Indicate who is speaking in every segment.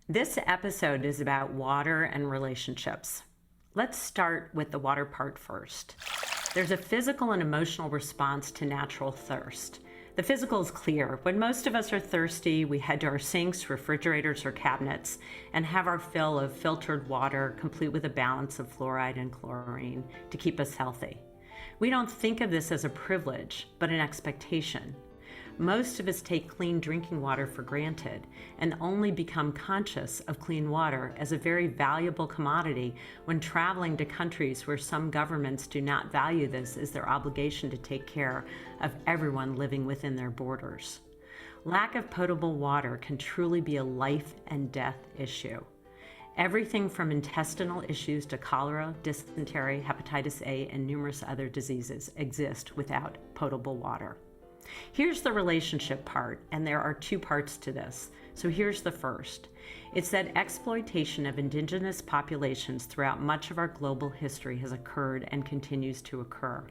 Speaker 1: This episode is about water and relationships. Let's start with the water part first. There's a physical and emotional response to natural thirst. The physical is clear. When most of us are thirsty, we head to our sinks, refrigerators, or cabinets and have our fill of filtered water, complete with a balance of fluoride and chlorine to keep us healthy. We don't think of this as a privilege, but an expectation. Most of us take clean drinking water for granted and only become conscious of clean water as a very valuable commodity when traveling to countries where some governments do not value this as their obligation to take care of everyone living within their borders. Lack of potable water can truly be a life and death issue. Everything from intestinal issues to cholera, dysentery, hepatitis A, and numerous other diseases exist without potable water. Here's the relationship part, and there are two parts to this. So here's the first. It's that exploitation of indigenous populations throughout much of our global history has occurred and continues to occur,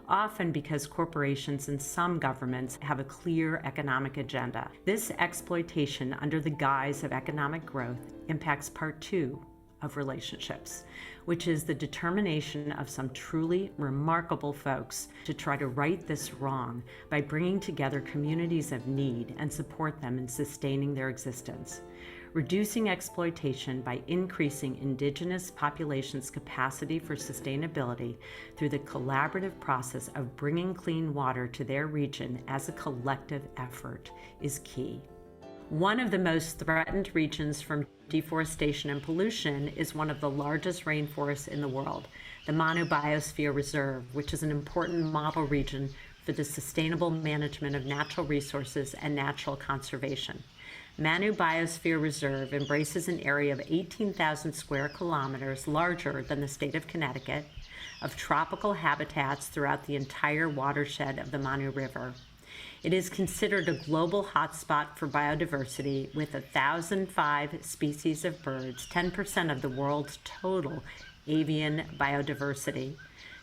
Speaker 1: often because corporations and some governments have a clear economic agenda. This exploitation under the guise of economic growth impacts part two of relationships, which is the determination of some truly remarkable folks to try to right this wrong by bringing together communities of need and support them in sustaining their existence. Reducing exploitation by increasing indigenous populations' capacity for sustainability through the collaborative process of bringing clean water to their region as a collective effort is key. One of the most threatened regions from deforestation and pollution is one of the largest rainforests in the world, the Manu Biosphere Reserve, which is an important model region for the sustainable management of natural resources and natural conservation. Manu Biosphere Reserve embraces an area of 18,000 square kilometers, larger than the state of Connecticut, of tropical habitats throughout the entire watershed of the Manu River. It is considered a global hotspot for biodiversity with 1,005 species of birds, 10% of the world's total avian biodiversity,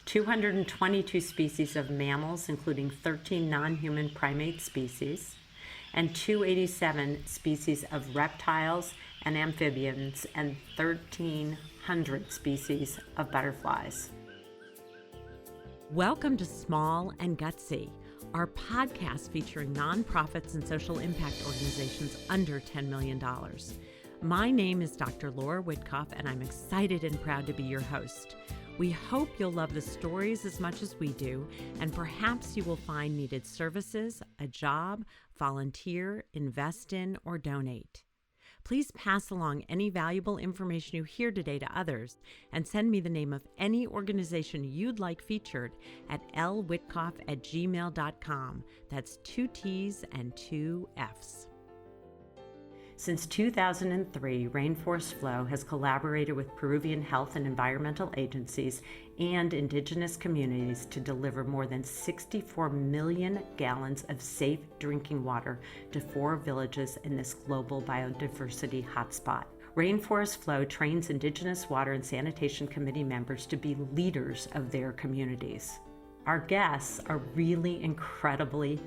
Speaker 1: 222 species of mammals, including 13 non-human primate species, and 287 species of reptiles and amphibians, and 1,300 species of butterflies. Welcome to Small and Gutsy, our podcast featuring nonprofits and social impact organizations under $10 million. My name is Dr. Laura Witkoff, and I'm excited and proud to be your host. We hope you'll love the stories as much as we do, and perhaps you will find needed services, a job, volunteer, invest in, or donate. Please pass along any valuable information you hear today to others and send me the name of any organization you'd like featured at lwitkoff@gmail.com. That's 2 T's and 2 F's. Since 2003, Rainforest Flow has collaborated with Peruvian health and environmental agencies and indigenous communities to deliver more than 64 million gallons of safe drinking water to 4 villages in this global biodiversity hotspot. Rainforest Flow trains Indigenous Water and Sanitation Committee members to be leaders of their communities. Our guests are really incredibly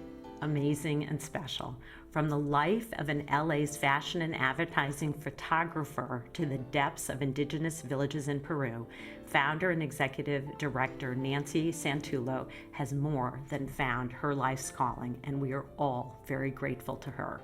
Speaker 1: amazing and special. From the life of an LA's fashion and advertising photographer to the depths of indigenous villages in Peru, founder and executive director Nancy Santullo has more than found her life's calling, and we are all very grateful to her.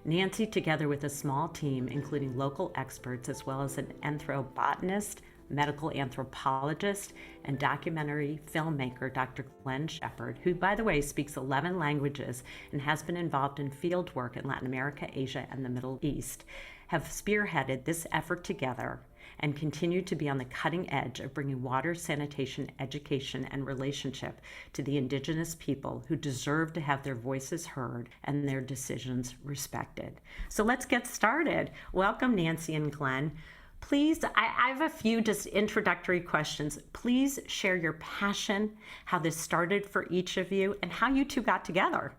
Speaker 1: Nancy, together with a small team, including local experts as well as an anthrobotanist, medical anthropologist, and documentary filmmaker, Dr. Glenn Shepard, who, by the way, speaks 11 languages and has been involved in field work in Latin America, Asia, and the Middle East, have spearheaded this effort together and continue to be on the cutting edge of bringing water, sanitation, education, and relationship to the indigenous people who deserve to have their voices heard and their decisions respected. So let's get started. Welcome, Nancy and Glenn. Please, I have a few just introductory questions. Please share your passion, how this started for each of you, and how you two got together.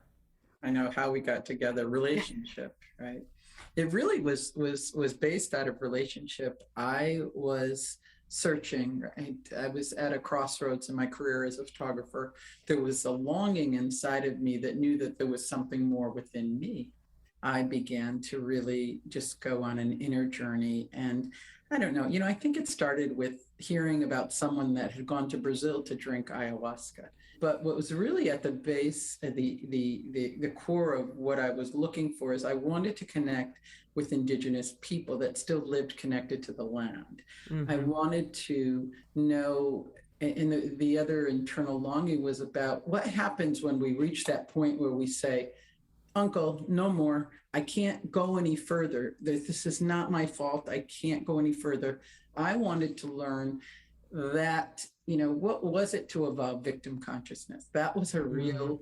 Speaker 2: I know how we got together, relationship, right? It really was based out of relationship. I was searching, right? I was at a crossroads in my career as a photographer. There was a longing inside of me that knew that there was something more within me. I began to really just go on an inner journey. And I don't know, I think it started with hearing about someone that had gone to Brazil to drink ayahuasca. But what was really at the base, the core of what I was looking for is I wanted to connect with indigenous people that still lived connected to the land. I wanted to know, and the other internal longing was about what happens when we reach that point where we say, Uncle, no more. I can't go any further. This is not my fault. I can't go any further. I wanted to learn that, what was it to evolve victim consciousness? That was a real,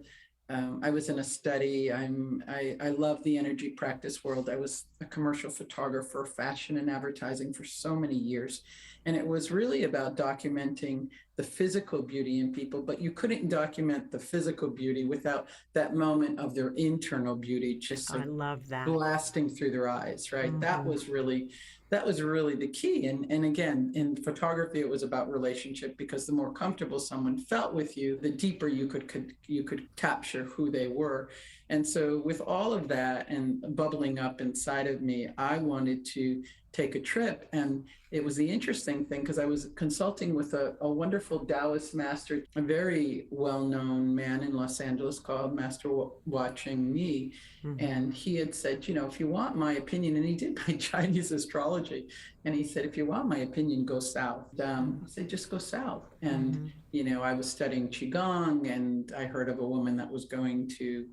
Speaker 2: I was in a study. I love the energy practice world. I was a commercial photographer, fashion and advertising for so many years. And it was really about documenting the physical beauty in people, but you couldn't document the physical beauty without that moment of their internal beauty, just
Speaker 1: I love that.
Speaker 2: blasting through their eyes, right? That was really the key. And again, in photography, it was about relationship, because the more comfortable someone felt with you, the deeper you could capture who they were. And so with all of that and bubbling up inside of me, I wanted to take a trip. And it was the interesting thing, because I was consulting with a wonderful Taoist master, a very well-known man in Los Angeles called Master Watching Me. And he had said, if you want my opinion, and he did my Chinese astrology, and he said, if you want my opinion, go south. I said, just go south. And, I was studying Qigong, and I heard of a woman that was going to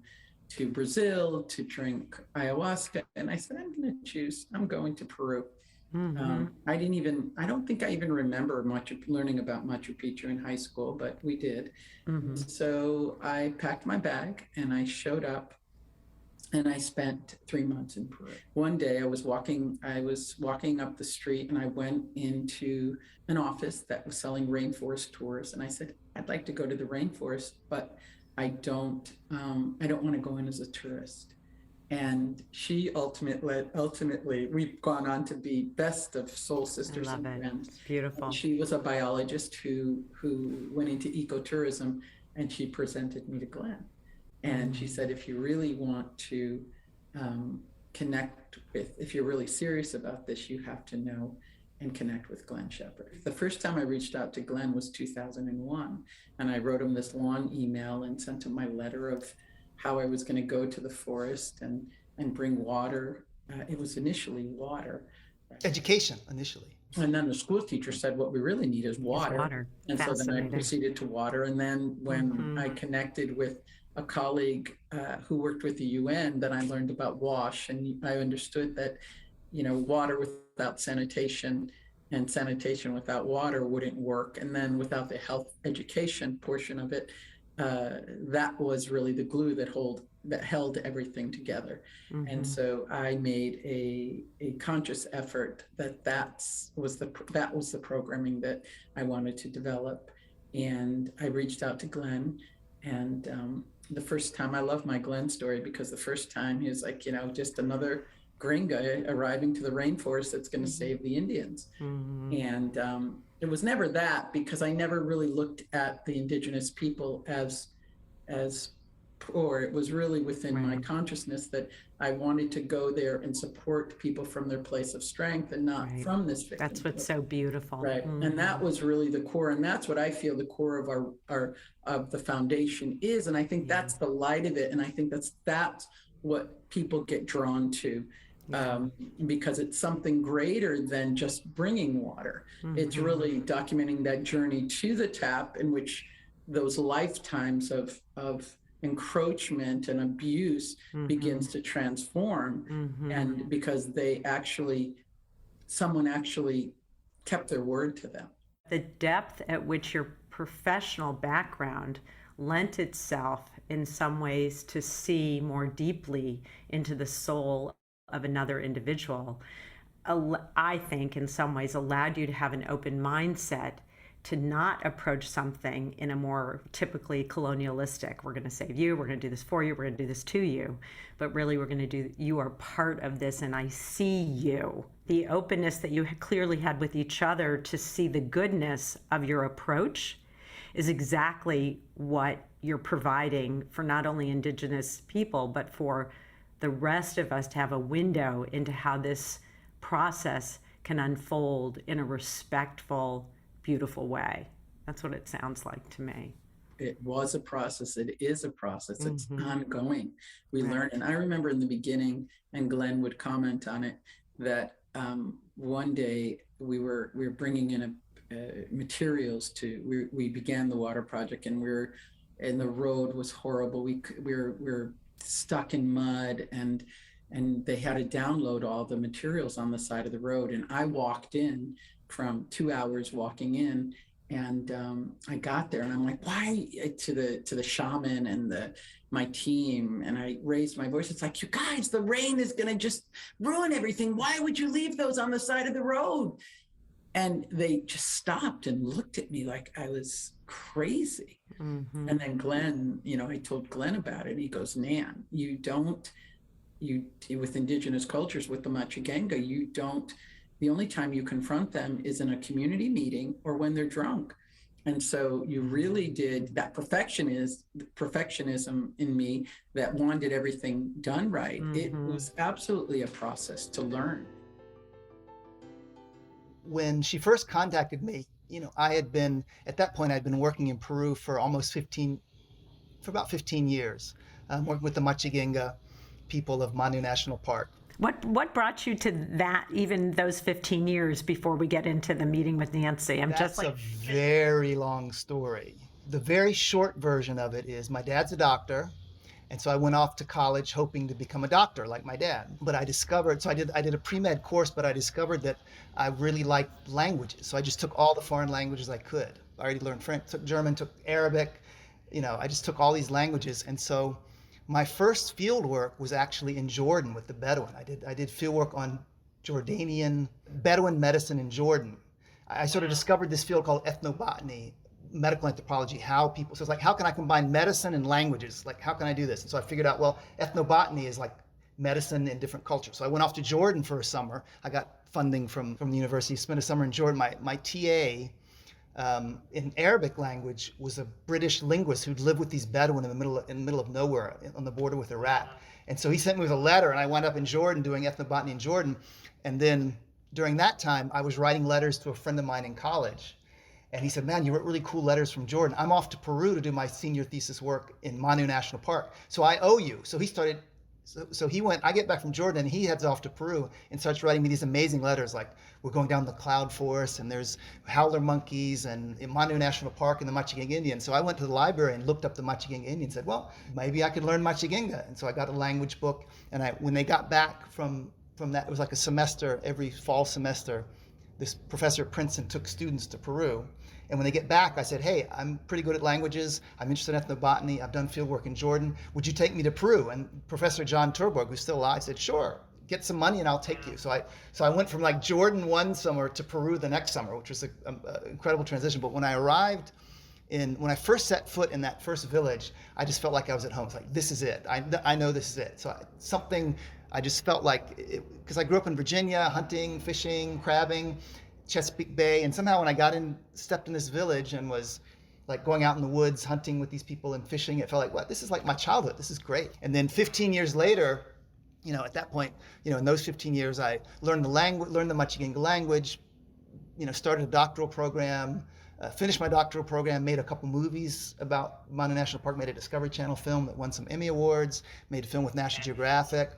Speaker 2: Brazil to drink ayahuasca. And I said, I'm going to Peru. I don't think I even remember learning about Machu Picchu in high school, but we did. So I packed my bag and I showed up, and I spent 3 months in Peru. One day I was walking up the street, and I went into an office that was selling rainforest tours. And I said, I'd like to go to the rainforest, but I don't want to go in as a tourist. And she ultimately, we've gone on to be best of soul sisters and friends.
Speaker 1: It's beautiful.
Speaker 2: And she was a biologist who went into ecotourism, and she presented me to Glenn. And she said, if you really want to if you're really serious about this, you have to know and connect with Glenn Shepherd. The first time I reached out to Glenn was 2001. And I wrote him this long email and sent him my letter of how I was going to go to the forest and bring water. It was initially water.
Speaker 3: Education initially.
Speaker 2: And then the school teacher said, what we really need is water. And so then I proceeded to water. And then when I connected with a colleague who worked with the UN, then I learned about WASH, and I understood that, water without sanitation and sanitation without water wouldn't work. And then without the health education portion of it, that was really the glue that held everything together. And so I made a conscious effort that was the programming that I wanted to develop. And I reached out to Glenn, and the first time, I love my Glenn story, because the first time he was like, just another gringa arriving to the rainforest that's going to save the Indians. And it was never that, because I never really looked at the indigenous people as poor. It was really within my consciousness that I wanted to go there and support people from their place of strength, and not from this victim.
Speaker 1: That's what's so beautiful.
Speaker 2: Right. And that was really the core. And that's what I feel the core of of the foundation is. And I think that's the light of it. And I think that's what people get drawn to. Because it's something greater than just bringing water. It's really documenting that journey to the tap, in which those lifetimes of encroachment and abuse begins to transform. And because someone actually kept their word to them.
Speaker 1: The depth at which your professional background lent itself in some ways to see more deeply into the soul of another individual, I think in some ways allowed you to have an open mindset to not approach something in a more typically colonialistic, we're going to save you, we're going to do this for you, we're going to do this to you, but really we're going to do, you are part of this and I see you. The openness that you clearly had with each other to see the goodness of your approach is exactly what you're providing for not only Indigenous people, but for the rest of us to have a window into how this process can unfold in a respectful, beautiful way. That's what it sounds like to me.
Speaker 2: It was a process. It is a process. It's ongoing. We
Speaker 1: Right.
Speaker 2: learn. And I remember in the beginning, and Glenn would comment on it, that one day we were bringing in materials we began the water project, and the road was horrible. We were stuck in mud, and they had to download all the materials on the side of the road. And I walked in from 2 hours walking in, and I got there, and I'm like, why, to the shaman and my team, and I raised my voice. It's like, you guys, the rain is gonna just ruin everything. Why would you leave those on the side of the road? And they just stopped and looked at me like I was crazy.
Speaker 1: Mm-hmm.
Speaker 2: And then Glenn, I told Glenn about it, and he goes, Nan, with indigenous cultures, with the Machigenga, the only time you confront them is in a community meeting or when they're drunk. And so you really did that. Perfectionism in me that wanted everything done right. It was absolutely a process to learn.
Speaker 3: When she first contacted me, at that point, I'd been working in Peru for about 15 years, working with the Machigenga people of Manu National Park.
Speaker 1: What brought you to that, even those 15 years before we get into the meeting with Nancy?
Speaker 3: That's a very long story. The very short version of it is my dad's a doctor. And so I went off to college hoping to become a doctor like my dad. But I discovered, I did a pre-med course, but I discovered that I really liked languages. So I just took all the foreign languages I could. I already learned French, took German, took Arabic. I just took all these languages. And so my first field work was actually in Jordan with the Bedouin. I did field work on Jordanian Bedouin medicine in Jordan. I sort of discovered this field called ethnobotany, medical anthropology, so it's like, how can I combine medicine and languages? Like, how can I do this? And so I figured out, well, ethnobotany is like medicine in different cultures. So I went off to Jordan for a summer. I got funding from the university, spent a summer in Jordan. My TA in Arabic language was a British linguist who'd lived with these Bedouin in the middle of nowhere on the border with Iraq. And so he sent me with a letter, and I wound up in Jordan doing ethnobotany in Jordan. And then during that time, I was writing letters to a friend of mine in college. And he said, man, you wrote really cool letters from Jordan. I'm off to Peru to do my senior thesis work in Manu National Park. So I owe you. So he went, I get back from Jordan, and he heads off to Peru and starts writing me these amazing letters, like, we're going down the cloud forest, and there's howler monkeys, and in Manu National Park, and the Machigenga Indians. So I went to the library and looked up the Machigenga Indians and said, well, maybe I could learn Machigenga. And so I got a language book, and when they got back from that, it was like a semester, every fall semester, this professor at Princeton took students to Peru. And when they get back, I said, hey, I'm pretty good at languages. I'm interested in ethnobotany. I've done field work in Jordan. Would you take me to Peru? And Professor John Turborg, who's still alive, said, sure, get some money and I'll take you. So I went from like Jordan one summer to Peru the next summer, which was an incredible transition. But when I arrived when I first set foot in that first village, I just felt like I was at home. It's like, this is it. I know this is it. So I just felt like, because I grew up in Virginia, hunting, fishing, crabbing, Chesapeake Bay, and somehow when I stepped in this village and was like going out in the woods, hunting with these people and fishing, it felt like, well, this is like my childhood. This is great. And then 15 years later, at that point, in those 15 years, I learned the Machigenga language, started a doctoral program, finished my doctoral program, made a couple movies about Manu National Park, made a Discovery Channel film that won some Emmy Awards, made a film with National Geographic.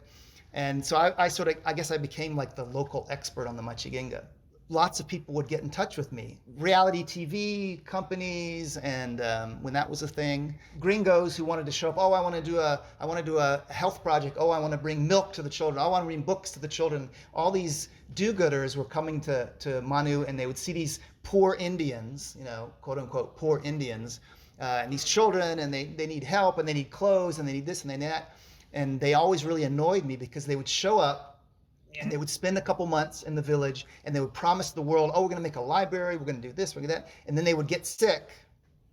Speaker 3: And so I guess I became like the local expert on the Machigenga. Lots of people would get in touch with me. Reality TV companies, and when that was a thing, gringos who wanted to show up. Oh, I want to do a health project. Oh, I want to bring milk to the children. Oh, I want to bring books to the children. All these do-gooders were coming to Manu, and they would see these poor Indians, quote unquote poor Indians, and these children, and they need help, and they need clothes, and they need this, and they need that. And they always really annoyed me because they would show up and they would spend a couple months in the village, and they would promise the world, oh, we're going to make a library, we're going to do this, we're going to do that. And then they would get sick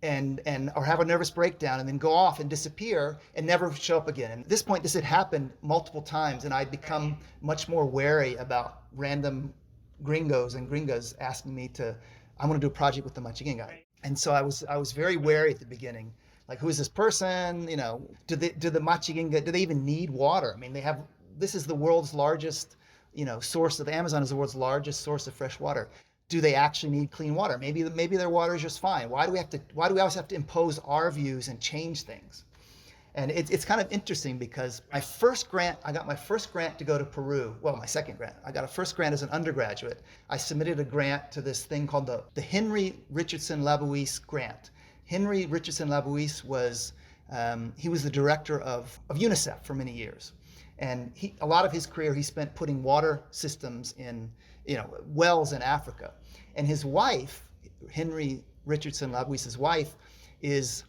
Speaker 3: or have a nervous breakdown and then go off and disappear and never show up again. And at this point, this had happened multiple times, and I'd become much more wary about random gringos and gringas asking me I want to do a project with the Machigenga. And so I was very wary at the beginning. Like, who is this person? Do the Machiginga, do they even need water? I mean, this is the world's largest, source of, the Amazon is the world's largest source of fresh water. Do they actually need clean water? Maybe their water is just fine. Why do we always have to impose our views and change things? And it's kind of interesting because I got my first grant to go to Peru. Well, my second grant. I got a first grant as an undergraduate. I submitted a grant to this thing called the Henry Richardson Laboise grant. Henry Richardson Laboise was the director of UNICEF for many years. And a lot of his career he spent putting water systems in, wells in Africa. And his wife, Henry Richardson Laboise's wife, is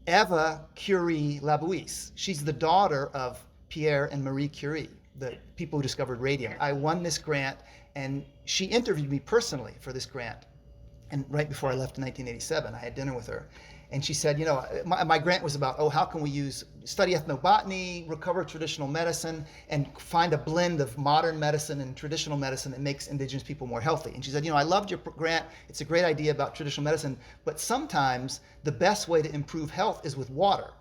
Speaker 3: Eva Curie Laboise. She's the daughter of Pierre and Marie Curie, the people who discovered radium. I won this grant, and she interviewed me personally for this grant. And right before I left in 1987, I had dinner with her. And she said, my grant was about, how can we study ethnobotany, recover traditional medicine, and find a blend of modern medicine and traditional medicine that makes indigenous people more healthy. And she said, I loved your grant. It's a great idea about traditional medicine, but sometimes the best way to improve health is with water.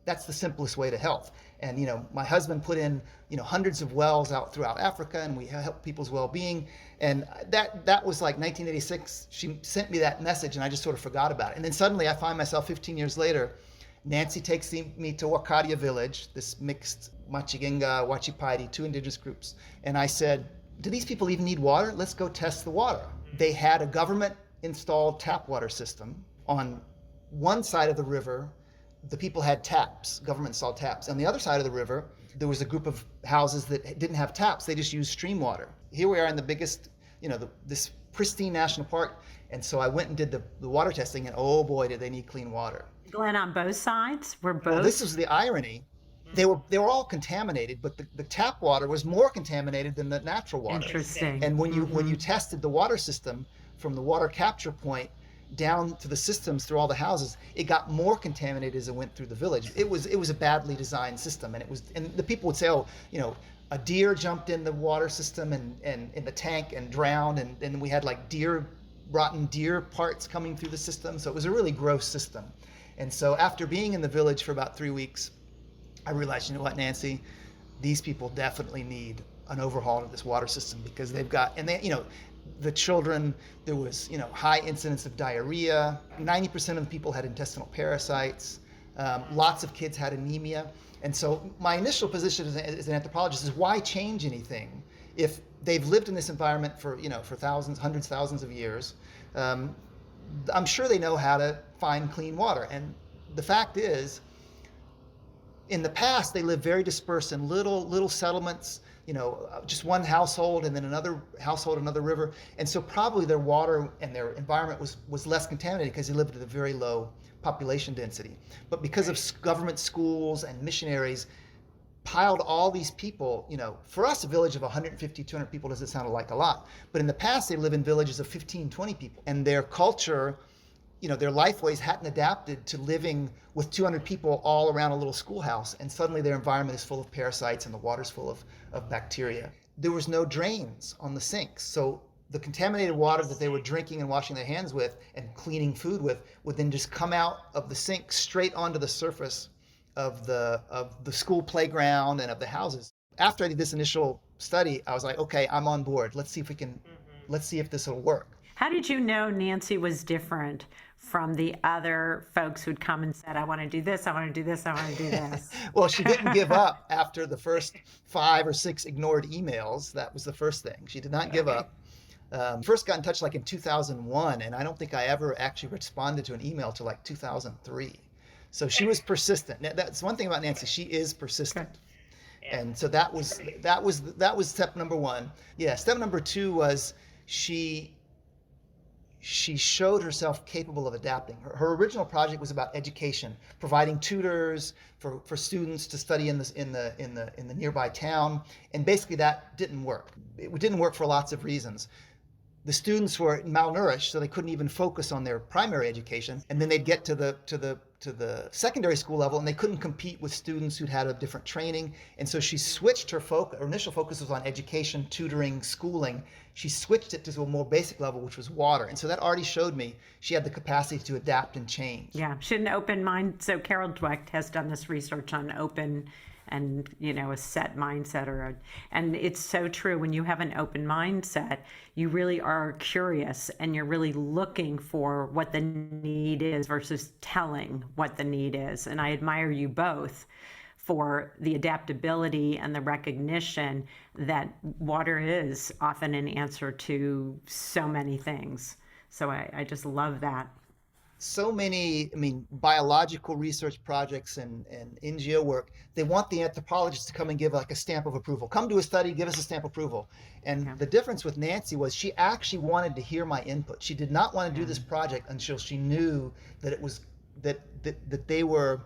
Speaker 3: That's the simplest way to health. And my husband put in hundreds of wells out throughout Africa, and we help people's well-being. And that was like 1986. She sent me that message, and I just sort of forgot about it. And then suddenly I find myself 15 years later. Nancy takes me to Wakadia village, this mixed Machiginga, Wachipaiti, two indigenous groups. And I said, do these people even need water? Let's go test the water. They had a government-installed tap water system. On one side of the river, the people had taps, government-installed taps. On the other side of the river, there was a group of houses that didn't have taps. They just used stream water. Here we are in the biggest, this pristine national park. And so I went and did the water testing, and oh boy, did they need clean water.
Speaker 1: Glenn, on both sides,
Speaker 3: Well, this was the irony. They were all contaminated, but the tap water was more contaminated than the natural water.
Speaker 1: Interesting.
Speaker 3: And when you tested the water system from the water capture point down to the systems through all the houses, it got more contaminated as it went through the village. It was a badly designed system, and the people would say, a deer jumped in the water system and in the tank and drowned, and we had like rotten deer parts coming through the system. So it was a really gross system. And so after being in the village for about 3 weeks, I realized, Nancy, these people definitely need an overhaul of this water system, because the children, there was, high incidence of diarrhea. 90% of the people had intestinal parasites. Lots of kids had anemia. And so my initial position as an anthropologist is, why change anything if they've lived in this environment for hundreds, thousands of years? I'm sure they know how to find clean water. And the fact is, in the past, they lived very dispersed in little settlements, just one household and then another household, another river. And so probably their water and their environment was less contaminated because they lived at a very low population density. But because of government schools and missionaries piled all these people, for us, a village of 150, 200 people doesn't sound like a lot. But in the past, they live in villages of 15, 20 people. And their culture, their lifeways hadn't adapted to living with 200 people all around a little schoolhouse. And suddenly their environment is full of parasites and the water's full of bacteria. There was no drains on the sinks. So the contaminated water that they were drinking and washing their hands with and cleaning food with would then just come out of the sink straight onto the surface of the school playground and of the houses. After I did this initial study, I was like, okay, I'm on board. Let's see if this will work.
Speaker 1: How did you know Nancy was different from the other folks who'd come and said, I want to do this, I want to do this, I want to do this?
Speaker 3: Well, she didn't give up after the first 5 or 6 ignored emails. That was the first thing. She did not give up. First got in touch like in 2001, and I don't think I ever actually responded to an email till like 2003. So she was persistent. That's one thing about Nancy. She is persistent. And so that was step number 1. Yeah, step number 2 was she showed herself capable of adapting. Her original project was about education, providing tutors for students to study in the nearby town, and basically that didn't work. It didn't work for lots of reasons. the students were malnourished, so they couldn't even focus on their primary education. And then they'd get to the secondary school level, and they couldn't compete with students who'd had a different training. And so she switched her focus. Her initial focus was on education, tutoring, schooling. She switched it to a more basic level, which was water. And so that already showed me she had the capacity to adapt and change.
Speaker 1: Yeah, she had an open mind. So Carol Dweck has done this research on open and, a set mindset and it's so true. When you have an open mindset, you really are curious and you're really looking for what the need is versus telling what the need is. And I admire you both for the adaptability and the recognition that water is often an answer to so many things. So I just love that.
Speaker 3: So many, biological research projects and NGO work, they want the anthropologist to come and give like a stamp of approval. Come do a study, give us a stamp of approval. And the difference with Nancy was she actually wanted to hear my input. She did not want to do this project until she knew that it was that they were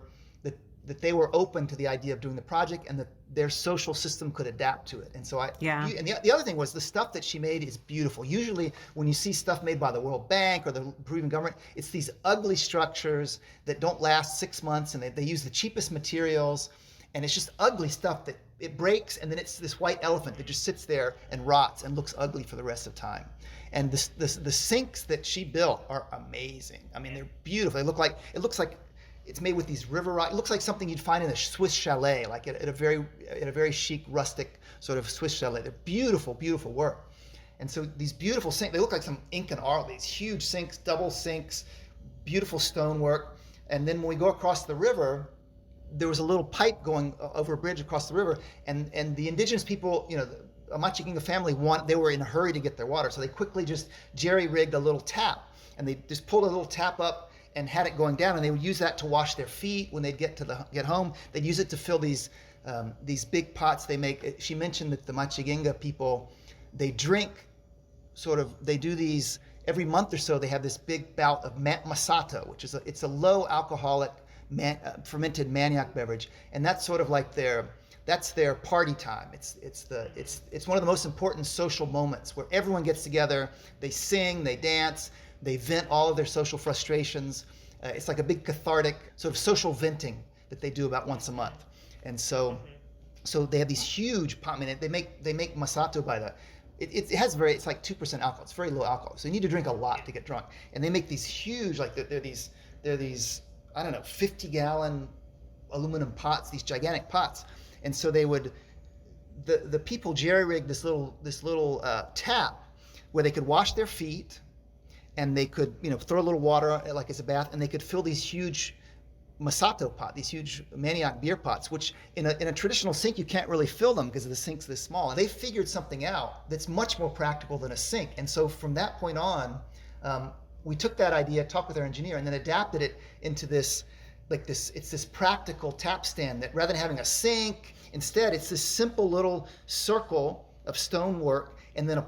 Speaker 3: open to the idea of doing the project and that their social system could adapt to it. And so and the other thing was the stuff that she made is beautiful. Usually when you see stuff made by the World Bank or the Peruvian government, it's these ugly structures that don't last 6 months, and they use the cheapest materials, and it's just ugly stuff that it breaks, and then it's this white elephant that just sits there and rots and looks ugly for the rest of time. And the sinks that she built are amazing. They're beautiful. It looks like it's made with these river rock. It looks like something you'd find in a Swiss chalet, like at a very chic, rustic sort of Swiss chalet. They're beautiful, beautiful work. And so these beautiful sinks, they look like some Incan art, these huge sinks, double sinks, beautiful stonework. And then when we go across the river, there was a little pipe going over a bridge across the river, and the indigenous people, a Machiginga family, they were in a hurry to get their water. So they quickly just jerry-rigged a little tap, and they just pulled a little tap up and had it going down, and they would use that to wash their feet when they'd get home. They'd use it to fill these big pots they make. She mentioned that the Machiginga people, they do these every month or so. They have this big bout of masato, which is it's a low alcoholic fermented manioc beverage, and that's sort of like their party time. It's one of the most important social moments where everyone gets together. They sing, they dance, they vent all of their social frustrations. It's like a big cathartic sort of social venting that they do about once a month. And so they have these huge pot. They make masato by it's like 2% alcohol. It's very low alcohol. So you need to drink a lot to get drunk. And they make these huge, like they're these 50-gallon aluminum pots, these gigantic pots. And so they would, the people jerry-rigged this little tap where they could wash their feet, and they could, throw a little water like as a bath, and they could fill these huge masato pot, these huge manioc beer pots, which in a traditional sink you can't really fill them because the sink's this small. And they figured something out that's much more practical than a sink. And so from that point on, we took that idea, talked with our engineer, and then adapted it into this practical tap stand that rather than having a sink, instead it's this simple little circle of stonework and then a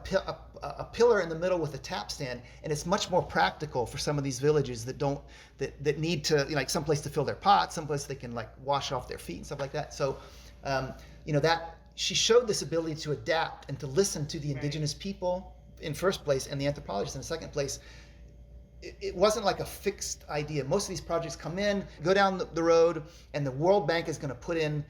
Speaker 3: pillar in the middle with a tap stand, and it's much more practical for some of these villages that need to, like, someplace to fill their pots, someplace they can like wash off their feet and stuff like that. So that she showed this ability to adapt and to listen to the indigenous people in first place, and the anthropologists in second place. It wasn't like a fixed idea. Most of these projects come in, go down the road, and the World Bank is going to put in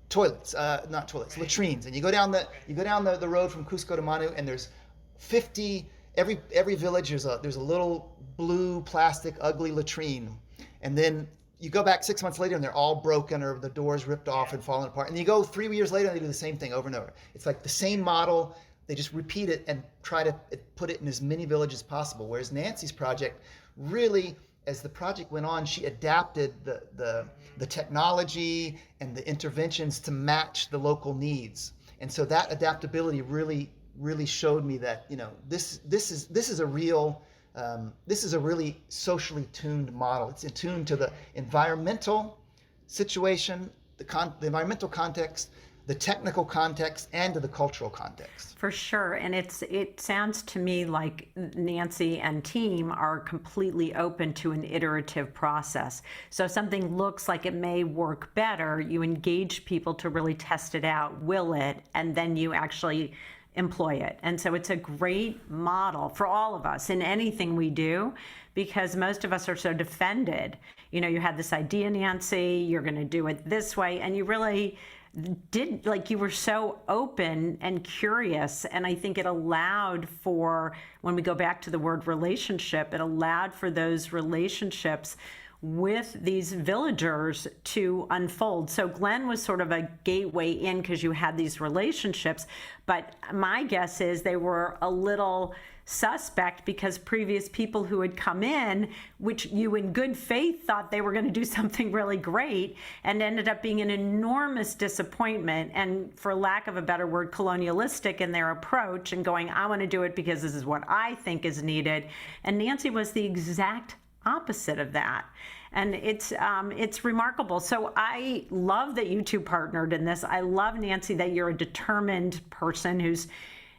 Speaker 3: toilets, not toilets, latrines. And you go down the road from Cusco to Manu, and there's 50. Every village there's a little blue plastic ugly latrine, and then you go back 6 months later and they're all broken or the doors ripped off and falling apart. And you go 3 years later and they do the same thing over and over. It's like the same model. They just repeat it and try to put it in as many villages as possible. Whereas Nancy's project really, as the project went on, she adapted the technology and the interventions to match the local needs. And so that adaptability really showed me that this is a really socially tuned model. It's attuned to the environmental situation, the environmental context, the technical context, and to the cultural context.
Speaker 1: For sure. And it sounds to me like Nancy and team are completely open to an iterative process. So if something looks like it may work better, you engage people to really test it out, will it, and then you actually employ it. And so it's a great model for all of us in anything we do, because most of us are so defended. You know, you had this idea, Nancy, you're going to do it this way, and you really did, like, you were so open and curious. And I think it allowed for, when we go back to the word relationship, it allowed for those relationships with these villagers to unfold. So Glenn was sort of a gateway in because you had these relationships, but my guess is they were a little suspect because previous people who had come in, which you in good faith thought they were going to do something really great, and ended up being an enormous disappointment, and for lack of a better word, colonialistic in their approach, and going, I want to do it because this is what I think is needed. And Nancy was the exact opposite of that. And it's remarkable. So I love that you two partnered in this. I love, Nancy, that you're a determined person who's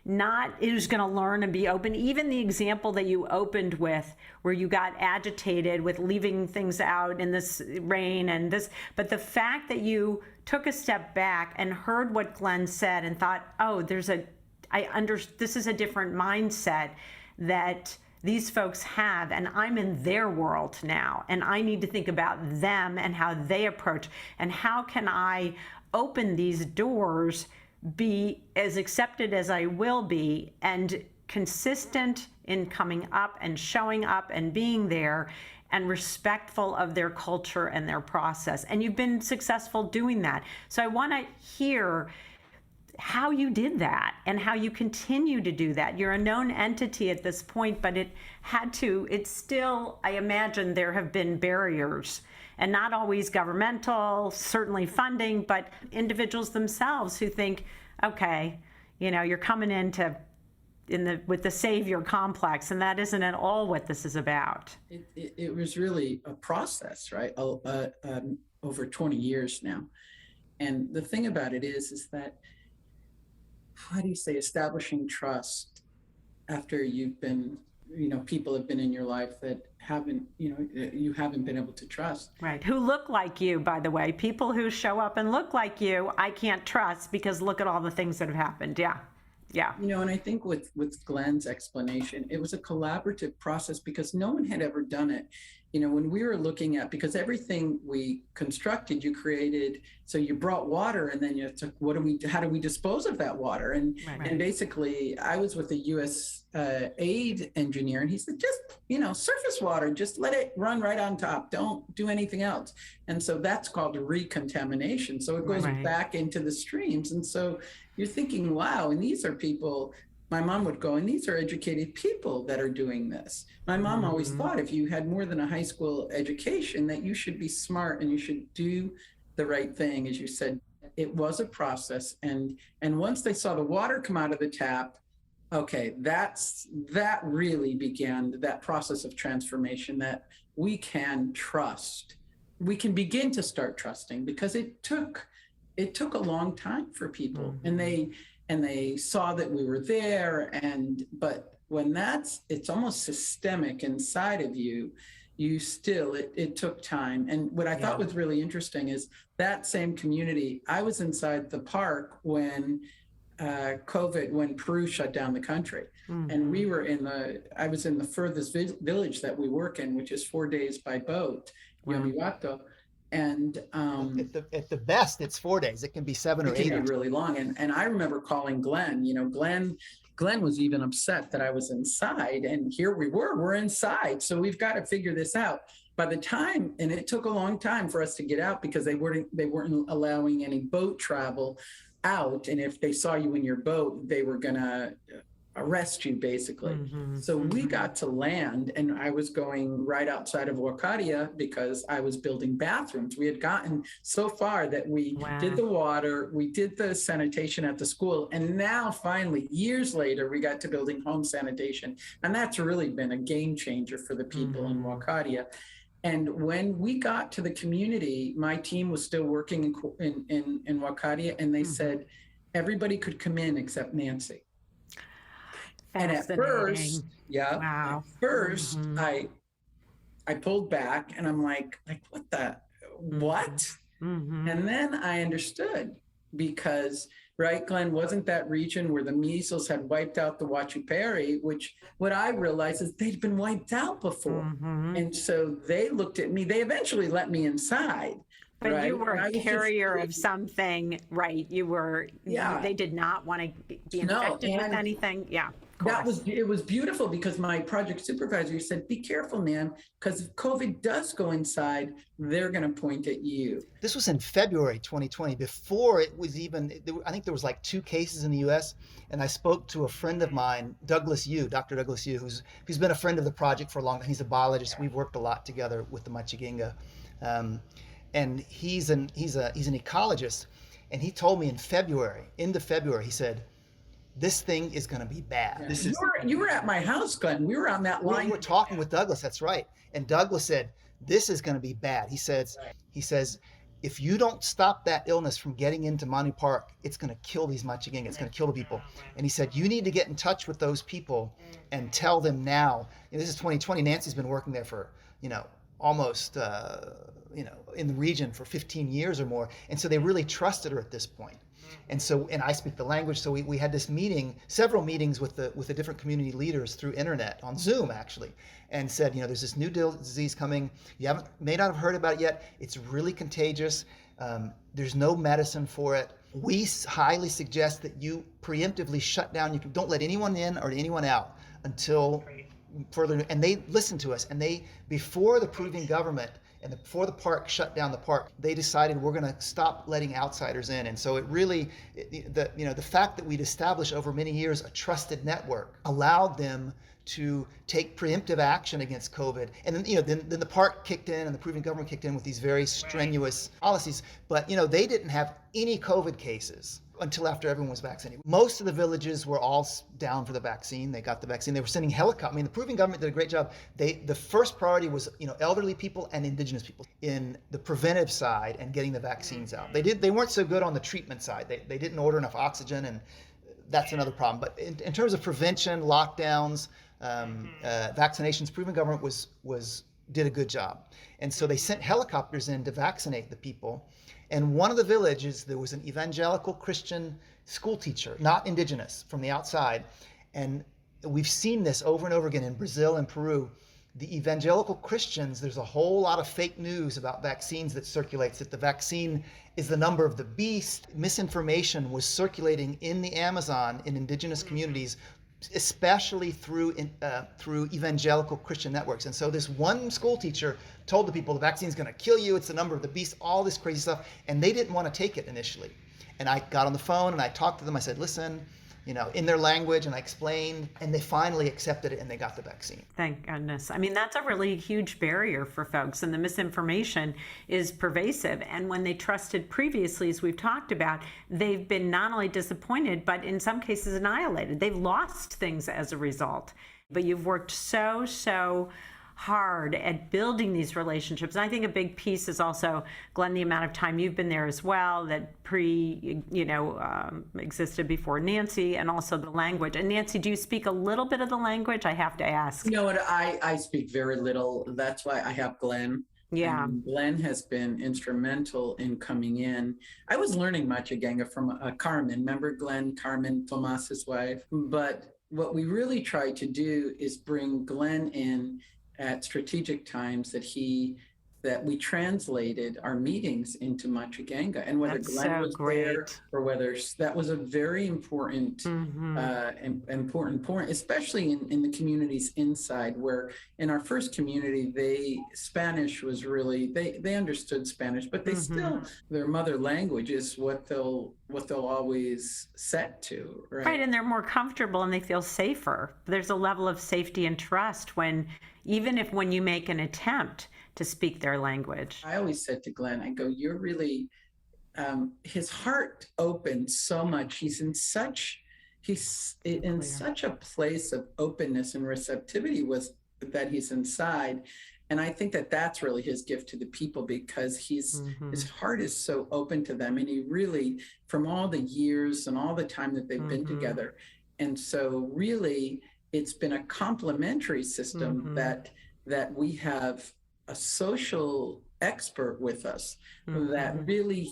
Speaker 1: going to learn and be open. Even the example that you opened with, where you got agitated with leaving things out in this rain and this, but the fact that you took a step back and heard what Glenn said and thought, oh, this is a different mindset that these folks have, and I'm in their world now, and I need to think about them and how they approach, and how can I open these doors, be as accepted as I will be, and consistent in coming up and showing up and being there, and respectful of their culture and their process. And you've been successful doing that. So I want to hear how you did that and how you continue to do that. You're a known entity at this point, but it's still, I imagine there have been barriers, and not always governmental, certainly funding, but individuals themselves who think, okay, you know, you're coming with the savior complex, and that isn't at all what this is about.
Speaker 2: It was really a process, right? Over 20 years now. And the thing about it is that, how do you say, establishing trust after you've been, you know, people have been in your life that you haven't been able to trust.
Speaker 1: Right. Who look like you, by the way. People who show up and look like you, I can't trust because look at all the things that have happened. Yeah. Yeah.
Speaker 2: You know, and I think with Glenn's explanation, it was a collaborative process because no one had ever done it. You know, when we were looking at, because everything we constructed, you created, so you brought water and then you took, how do we dispose of that water? And basically I was with a US aid engineer, and he said, just, you know, surface water, just let it run right on top. Don't do anything else. And so that's called recontamination. So it goes back into the streams. And so you're thinking, wow, and these are people, my mom would go, and these are educated people that are doing this. My mom always thought if you had more than a high school education, that you should be smart and you should do the right thing. As you said, it was a process. And once they saw the water come out of the tap, okay, that really began that process of transformation that we can trust. We can begin to start trusting, because it took a long time for people, and they saw that we were there. But when it's almost systemic inside of you, it took time. And what I thought was really interesting is that same community, I was inside the park when when Peru shut down the country. And we were I was in the furthest village that we work in, which is 4 days by boat, Yomiwato. And
Speaker 3: at the best, it's 4 days. It can be 7 or 8.
Speaker 2: It can be really long. And I remember calling Glenn. You know, Glenn was even upset that I was inside, and here we're inside. So we've got to figure this out. By the time, and it took a long time for us to get out, because they weren't allowing any boat travel out. And if they saw you in your boat, they were gonna arrest you, basically. So we got to land, and I was going right outside of Huacaria because I was building bathrooms. We had gotten so far that we did the water, we did the sanitation at the school, and now finally, years later, we got to building home sanitation. And that's really been a game changer for the people in Huacaria. And when we got to the community, my team was still working in Huacaria, and they said everybody could come in except Nancy. And at first, I pulled back, and I'm like, what? And then I understood, because right, Glenn? Wasn't that region where the measles had wiped out the Wachuperi, which what I realized is they'd been wiped out before. And so they looked at me, they eventually let me inside.
Speaker 1: But
Speaker 2: Right.
Speaker 1: you were
Speaker 2: And
Speaker 1: a
Speaker 2: I was just
Speaker 1: carrier
Speaker 2: really,
Speaker 1: of something, right?
Speaker 2: yeah,
Speaker 1: They did not want to be
Speaker 2: no.
Speaker 1: infected with
Speaker 2: And
Speaker 1: anything. Yeah, of
Speaker 2: that
Speaker 1: course.
Speaker 2: it was beautiful because my project supervisor said, be careful, man, because if COVID does go inside, they're going to point at you.
Speaker 3: This was in February 2020, before it was even, I think there was like 2 cases in the US. And I spoke to a friend of mine, Dr. Douglas Yu, who's been a friend of the project for a long time. He's a biologist. We've worked a lot together with the Machiginga. And he's an ecologist. And he told me in February, end of February, he said, this thing is going to be bad.
Speaker 2: Yeah.
Speaker 3: This
Speaker 2: You were at my house, Glenn. We were on that line.
Speaker 3: we were talking with Douglas. That's right. And Douglas said, this is going to be bad. He says, if you don't stop that illness from getting into Manu Park, it's going to kill these Machiginga. It's going to kill the people. And he said, you need to get in touch with those people and tell them now. And this is 2020. Nancy's been working there for, almost, in the region for 15 years or more. And so they really trusted her at this point. And so, and I speak the language, so we had this meeting, several meetings with the different community leaders through internet, on Zoom actually, and said, there's this new disease coming. You may not have heard about it yet. It's really contagious. There's no medicine for it. We highly suggest that you preemptively shut down. You don't let anyone in or anyone out until further. And they listened to us. And before the Peruvian government and before the park shut down the park, they decided we're going to stop letting outsiders in. And so it really, the fact that we'd established over many years a trusted network allowed them to take preemptive action against COVID. And then, then the park kicked in and the Peruvian government kicked in with these very strenuous policies. But, they didn't have any COVID cases until after everyone was vaccinated. Most of the villages were all down for the vaccine. They got the vaccine. They were sending helicopters. The Peruvian government did a great job. The first priority was, elderly people and indigenous people in the preventive side and getting the vaccines out. They weren't so good on the treatment side. They didn't order enough oxygen, and that's another problem. But in terms of prevention, lockdowns, vaccinations, Peruvian government did a good job. And so they sent helicopters in to vaccinate the people. And one of the villages, there was an evangelical Christian school teacher, not indigenous, from the outside. And we've seen this over and over again in Brazil and Peru. The evangelical Christians, there's a whole lot of fake news about vaccines that circulates, that the vaccine is the number of the beast. Misinformation was circulating in the Amazon in indigenous communities, especially through evangelical Christian networks. And so this one school teacher told the people the vaccine's going to kill you, it's the number of the beast, all this crazy stuff, and they didn't want to take it initially. And I got on the phone and I talked to them. I said, listen, in their language, and I explained, and they finally accepted it and they got the vaccine.
Speaker 1: Thank goodness. That's a really huge barrier for folks, and the misinformation is pervasive. And when they trusted previously, as we've talked about, they've been not only disappointed, but in some cases annihilated. They've lost things as a result. But you've worked so hard at building these relationships. And I think a big piece is also, Glenn, the amount of time you've been there as well, that existed before Nancy, and also the language. And Nancy, do you speak a little bit of the language? I have to ask.
Speaker 2: You know what? I speak very little. That's why I have Glenn.
Speaker 1: Yeah.
Speaker 2: And Glenn has been instrumental in coming in. I was learning Machiganga from Carmen. Remember Glenn, Carmen, Tomas's wife? But what we really try to do is bring Glenn in at strategic times that we translated our meetings into Machiganga, and whether
Speaker 1: That's
Speaker 2: Glenn
Speaker 1: so
Speaker 2: was
Speaker 1: great.
Speaker 2: there or whether that was a very important, important point, especially in the communities inside, where in our first community, Spanish was really, they understood Spanish, but they still, their mother language is what they'll always set to, right?
Speaker 1: Right, and they're more comfortable and they feel safer. There's a level of safety and trust when you make an attempt to speak their language.
Speaker 2: I always said to Glenn, I go, you're really, his heart opened so much. He's in such a place of openness and receptivity that he's inside. And I think that's really his gift to the people, because his heart is so open to them. And he really, from all the years and all the time that they've been together. And so really, it's been a complementary system that we have a social expert with us that really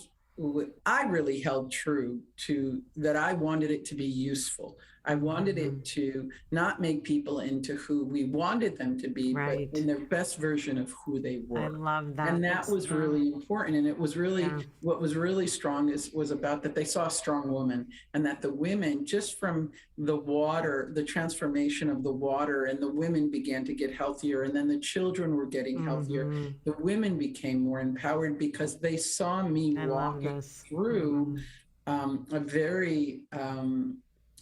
Speaker 2: I really held true to that. I wanted it to be useful. I wanted it to not make people into who we wanted them to be, but
Speaker 1: Right.
Speaker 2: in their best version of who they
Speaker 1: I
Speaker 2: were.
Speaker 1: love that.
Speaker 2: And that was really important. And it was really, what was really strong was about that they saw a strong woman, and that the women, just from the water, the transformation of the water, and the women began to get healthier, and then the children were getting healthier. The women became more empowered because they saw me walking through a very,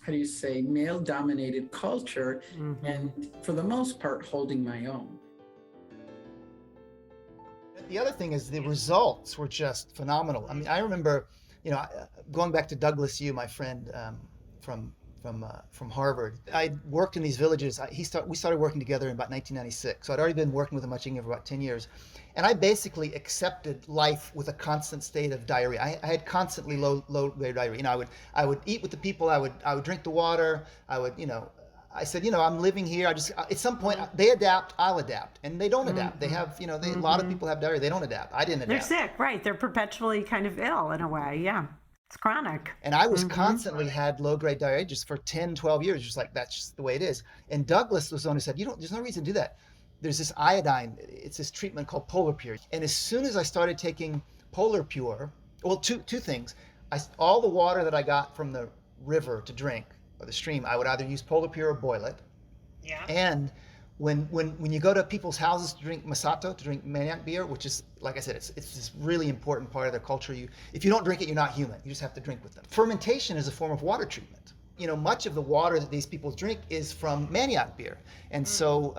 Speaker 2: how do you say, male dominated culture, and for the most part, holding my own.
Speaker 3: The other thing is the results were just phenomenal. I mean, I remember, going back to Douglas Yu, my friend from Harvard. I worked in these villages. We started working together in about 1996. So I'd already been working with him much for about 10 years. And I basically accepted life with a constant state of diarrhea. I had constantly low grade diarrhea. I would eat with the people. I would drink the water. I said, I'm living here. At some point, they adapt, I'll adapt. And they don't adapt. They have, a lot of people have diarrhea. They don't adapt. I didn't adapt.
Speaker 1: They're sick, right? They're perpetually kind of ill in a way. Yeah. It's chronic.
Speaker 3: And I was constantly had low grade diarrhea just for 10, 12 years. Just like, that's just the way it is. And Douglas was the one who said, there's no reason to do that. There's this iodine. It's this treatment called Polar Pure. And as soon as I started taking Polar Pure, well, two things. All the water that I got from the river to drink, or the stream, I would either use Polar Pure or boil it.
Speaker 1: Yeah.
Speaker 3: And when you go to people's houses to drink masato, to drink maniac beer, which is, like I said, it's this really important part of their culture. If you don't drink it, you're not human. You just have to drink with them. Fermentation is a form of water treatment. Much of the water that these people drink is from maniac beer. And so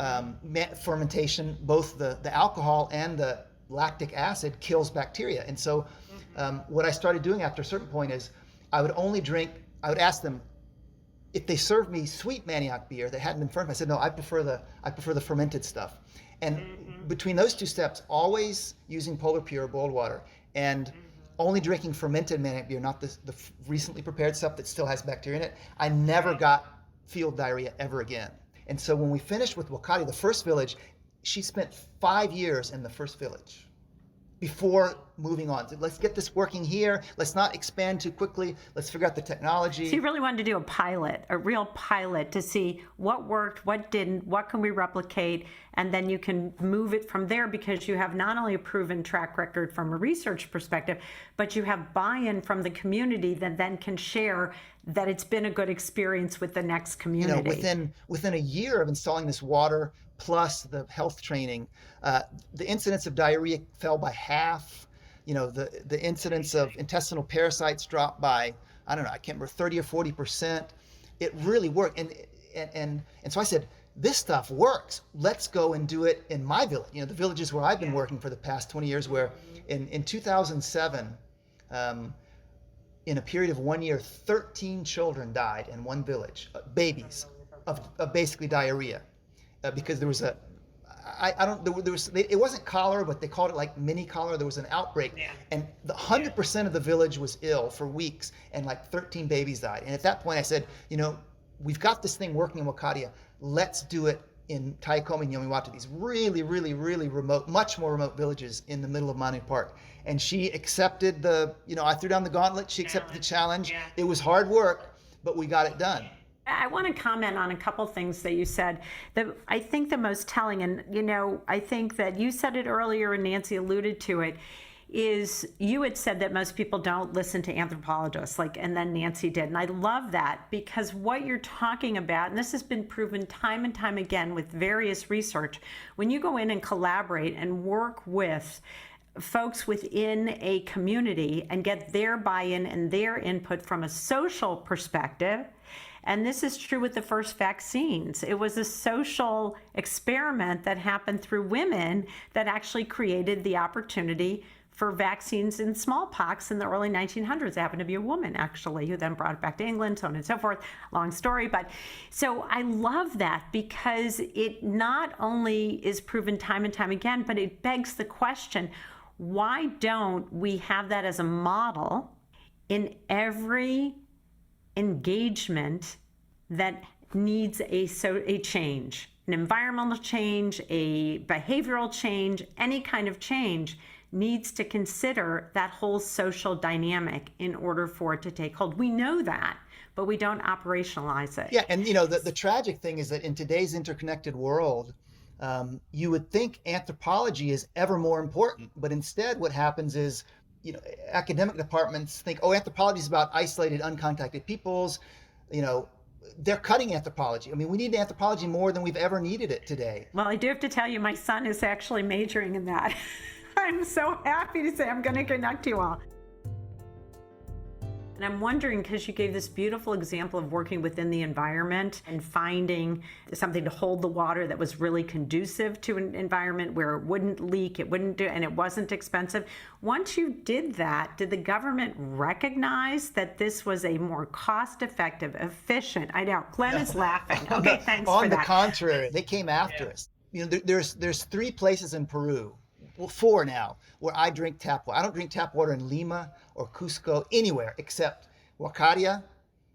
Speaker 3: fermentation, both the alcohol and the lactic acid kills bacteria. And so what I started doing after a certain point is I would ask them, if they served me sweet maniac beer that hadn't been fermented, I said, no, I prefer the fermented stuff. And between those two steps, always using Polar Pure boiled water, and only drinking fermented maniac beer, not the recently prepared stuff that still has bacteria in it, I never got field diarrhea ever again. And so when we finished with Wakati, the first village, she spent 5 years in the first village before moving on. So let's get this working here. Let's not expand too quickly. Let's figure out the technology.
Speaker 1: So you really wanted to do a real pilot to see what worked, what didn't, what can we replicate, and then you can move it from there, because you have not only a proven track record from a research perspective, but you have buy-in from the community that then can share that it's been a good experience with the next community.
Speaker 3: Within a year of installing this water plus the health training, the incidence of diarrhea fell by half. The incidence of intestinal parasites dropped by, I don't know, I can't remember, 30 or 40%. It really worked. And so I said, this stuff works. Let's go and do it in my village. The villages where I've been working for the past 20 years, where in 2007, in a period of 1 year, 13 children died in one village, babies, of basically diarrhea. Because there was it wasn't cholera, but they called it like mini cholera. There was an outbreak, and 100% of the village was ill for weeks, and like 13 babies died. And at that point I said, we've got this thing working in Wakatia. Let's do it in Taikome and Yomiwatu, these really, really, really remote, much more remote villages in the middle of Manu Park. And she accepted I threw down the gauntlet. She accepted the challenge. Yeah. It was hard work, but we got it done.
Speaker 1: I want to comment on a couple things that you said that I think the most telling, and I think that you said it earlier and Nancy alluded to it, is you had said that most people don't listen to anthropologists, and then Nancy did. And I love that, because what you're talking about, and this has been proven time and time again with various research, when you go in and collaborate and work with folks within a community and get their buy-in and their input from a social perspective. And this is true with the first vaccines. It was a social experiment that happened through women that actually created the opportunity for vaccines in smallpox in the early 1900s. It happened to be a woman, actually, who then brought it back to England, so on and so forth. Long story. But so I love that, because it not only is proven time and time again, but it begs the question, why don't we have that as a model in every engagement that needs a change, an environmental change, a behavioral change, any kind of change needs to consider that whole social dynamic in order for it to take hold. We know that, but we don't operationalize it.
Speaker 3: Yeah, and the tragic thing is that in today's interconnected world, you would think anthropology is ever more important, but instead what happens is, academic departments think, oh, anthropology is about isolated, uncontacted peoples. They're cutting anthropology. I mean, we need anthropology more than we've ever needed it today.
Speaker 1: Well, I do have to tell you, my son is actually majoring in that. I'm so happy to say I'm going to connect you all. And I'm wondering, because you gave this beautiful example of working within the environment and finding something to hold the water that was really conducive to an environment where it wouldn't leak, it wouldn't do, and it wasn't expensive. Once you did that, did the government recognize that this was a more cost-effective, efficient? I know, Glenn is laughing. Okay, thanks for that.
Speaker 3: On the contrary, they came after us. There's 3 places in Peru, well, 4 now, where I drink tap water. I don't drink tap water in Lima or Cusco, anywhere except Huacaria,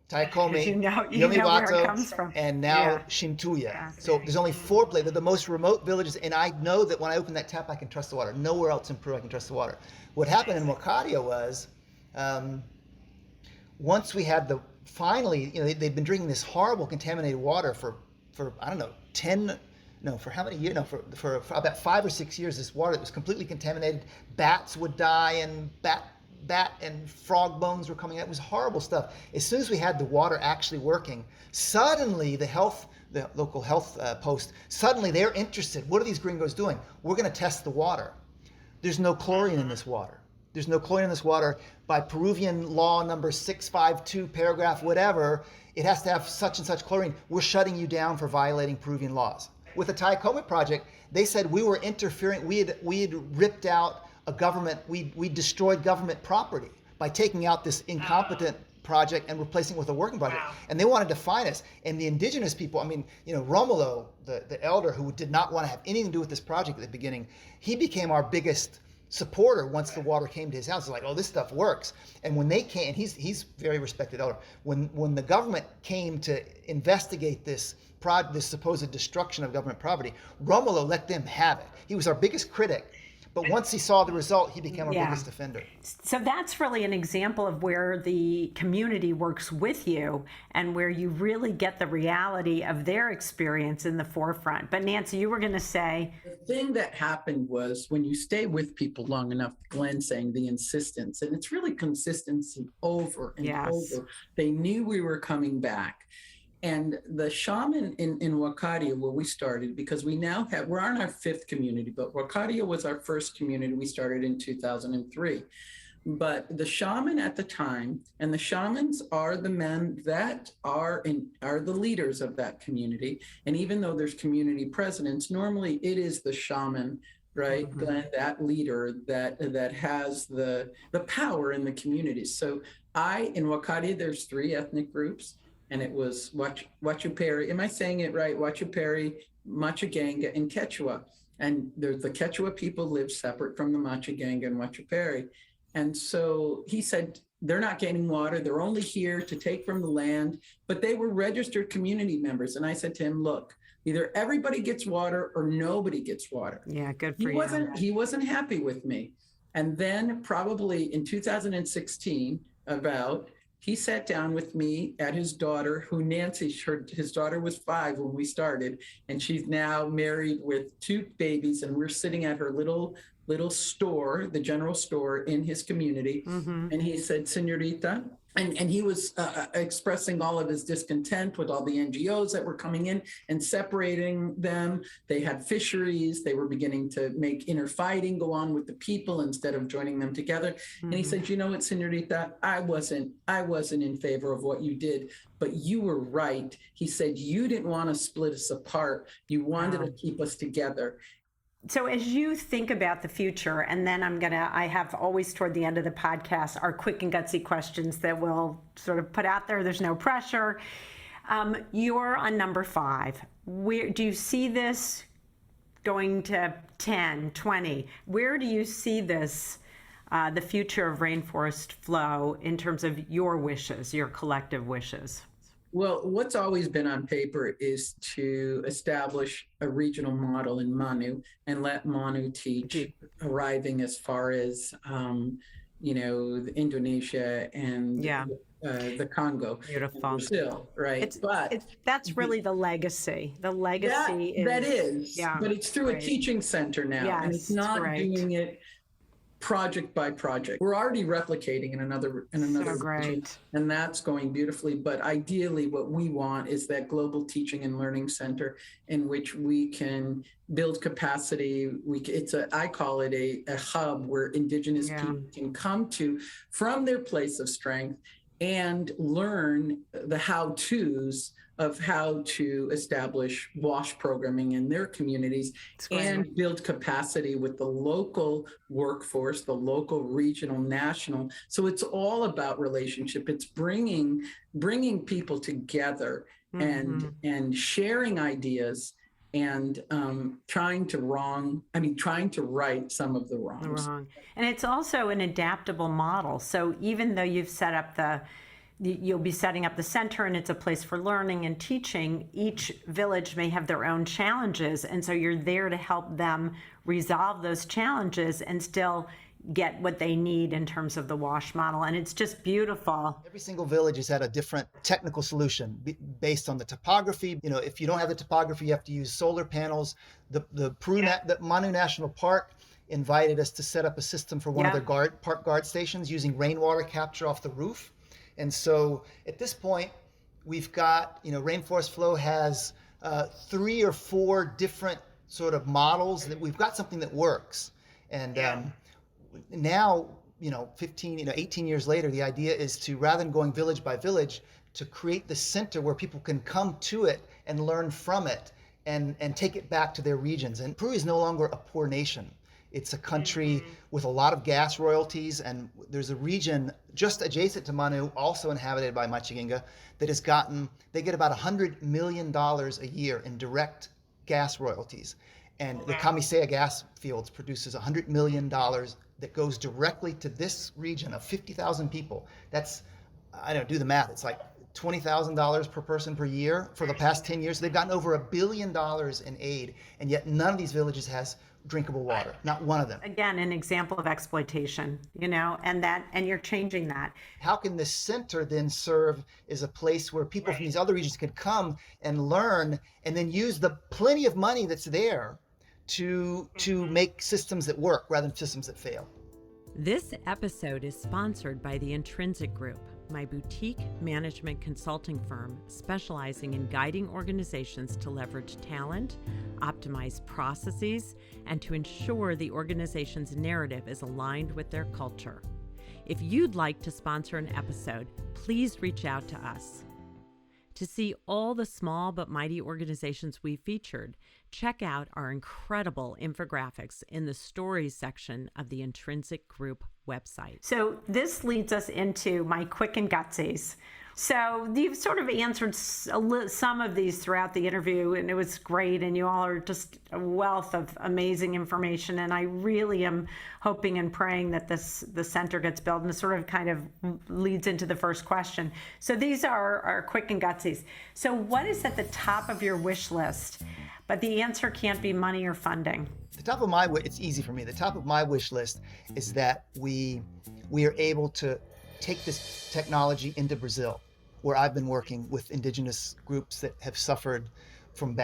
Speaker 3: Taikome,
Speaker 1: you know where it comes from.
Speaker 3: And now Shintuya. So there's only 4 places. They're the most remote villages, and I know that when I open that tap, I can trust the water. Nowhere else in Peru I can trust the water. What happened in Huacaria was, once we had finally, they'd been drinking this horrible contaminated water for I don't know, for how many years? No, for about 5 or 6 years, this water that was completely contaminated. Bats would die, and bat and frog bones were coming out. It was horrible stuff. As soon as we had the water actually working, suddenly the local health post, suddenly they're interested. What are these gringos doing? We're going to test the water. There's no chlorine in this water. There's no chlorine in this water. By Peruvian law number 652, paragraph whatever, it has to have such and such chlorine. We're shutting you down for violating Peruvian laws. With the Taikome project, they said we were interfering. We had ripped out a government. We destroyed government property by taking out this incompetent project and replacing it with a working project. Wow. And they wanted to fine us. And the indigenous people, Romulo, the elder, who did not want to have anything to do with this project at the beginning, he became our biggest supporter once the water came to his house. It's like, oh, this stuff works. And when they came, and he's very respected elder. When the government came to investigate this supposed destruction of government property, Romulo let them have it. He was our biggest critic. But once he saw the result, he became our biggest defender.
Speaker 1: So that's really an example of where the community works with you and where you really get the reality of their experience in the forefront. But Nancy, you were going to say...
Speaker 2: The thing that happened was when you stay with people long enough, Glenn saying the insistence, and it's really consistency over and over. They knew we were coming back. And the shaman in Huacaria, where we started, because we're on our 5th community, but Huacaria was our first community. We started in 2003. But the shaman at the time, and the shamans are the men that are the leaders of that community. And even though there's community presidents, normally it is the shaman, right, mm-hmm. Glenn, that leader that has the power in the community. So in Huacaria, there's 3 ethnic groups. And it was Huachuperi, am I saying it right? Huachuperi, Machiganga, and Quechua. And the Quechua people live separate from the Machiganga and Huachuperi. And so he said, they're not getting water. They're only here to take from the land, but they were registered community members. And I said to him, look, either everybody gets water or nobody gets water.
Speaker 1: Yeah, good for you.
Speaker 2: He wasn't happy with me. And then probably in 2016, he sat down with me at his daughter, who Nancy, his daughter was 5 when we started, and she's now married with 2 babies, and we're sitting at her little store, the general store in his community. Mm-hmm. And he said, Senorita, and he was expressing all of his discontent with all the NGOs that were coming in and separating them. They had fisheries. They were beginning to make inner fighting go on with the people instead of joining them together. Mm-hmm. And he said, you know what, Senorita, I wasn't in favor of what you did, but you were right. He said, you didn't want to split us apart. You wanted to keep us together.
Speaker 1: So as you think about the future, and then I have always toward the end of the podcast, our quick and gutsy questions that we'll sort of put out there. There's no pressure. You're on number 5. Where do you see this going to 10, 20? Where do you see this, the future of Rainforest Flow in terms of your wishes, your collective wishes?
Speaker 2: Well, what's always been on paper is to establish a regional model in Manu and let Manu teach, arriving as far as, Indonesia and
Speaker 1: Yeah.
Speaker 2: the Congo, and
Speaker 1: Beautiful.
Speaker 2: Brazil, right? But
Speaker 1: That's really the legacy. The legacy
Speaker 2: that
Speaker 1: is,
Speaker 2: is,
Speaker 1: yeah,
Speaker 2: but it's through a
Speaker 1: right.
Speaker 2: teaching center now, and it's
Speaker 1: Yes,
Speaker 2: not
Speaker 1: right.
Speaker 2: doing it project by project. We're already replicating in another
Speaker 1: So
Speaker 2: region,
Speaker 1: great.
Speaker 2: and that's going beautifully. But ideally, what we want is that global teaching and learning center in which we can build capacity. I call it a hub where indigenous people can come to from their place of strength and learn the how-tos of how to establish WASH programming in their communities and build capacity with the local workforce, the local, regional, national. So it's all about relationship. It's bringing people together and sharing ideas and trying to right some of the wrongs.
Speaker 1: And it's also an adaptable model. So even though you'll be setting up the center and it's a place for learning and teaching, each village may have their own challenges. And so you're there to help them resolve those challenges and still get what they need in terms of the WASH model. And it's just beautiful.
Speaker 3: Every single village has had a different technical solution based on the topography. If you don't have the topography, you have to use solar panels. The Manu National Park invited us to set up a system for one of their park guard stations using rainwater capture off the roof. And so at this point, we've got, Rainforest Flow has 3 or 4 different sort of models that we've got something that works. And now, 18 years later, the idea is to, rather than going village by village, to create the center where people can come to it and learn from it and take it back to their regions. And Peru is no longer a poor nation. It's a country with a lot of gas royalties, and there's a region just adjacent to Manu, also inhabited by Machiginga, that they get about $100 million a year in direct gas royalties. And the Camisea gas fields produces $100 million that goes directly to this region of 50,000 people. That's, do the math, it's like $20,000 per person per year for the past 10 years. They've gotten over $1 billion in aid, and yet none of these villages has drinkable water, not one of them.
Speaker 1: Again, an example of exploitation, and you're changing that.
Speaker 3: How can this center then serve as a place where people from these other regions could come and learn and then use the plenty of money that's there to make systems that work rather than systems that fail?
Speaker 4: This episode is sponsored by the Intrinsic Group, my boutique management consulting firm specializing in guiding organizations to leverage talent, optimize processes, and to ensure the organization's narrative is aligned with their culture. If you'd like to sponsor an episode, please reach out to us. To see all the small but mighty organizations we featured, check out our incredible infographics in the stories section of the Intrinsic Group website.
Speaker 1: So this leads us into my quick and gutsies. So you've sort of answered some of these throughout the interview, and it was great, and you all are just a wealth of amazing information, and I really am hoping and praying that the center gets built, and it sort of kind of leads into the first question. So these are our quick and gutsies. So what is at the top of your wish list? But the answer can't be money or funding.
Speaker 3: It's easy for me. The top of my wish list is that we are able to take this technology into Brazil, where I've been working with indigenous groups that have suffered from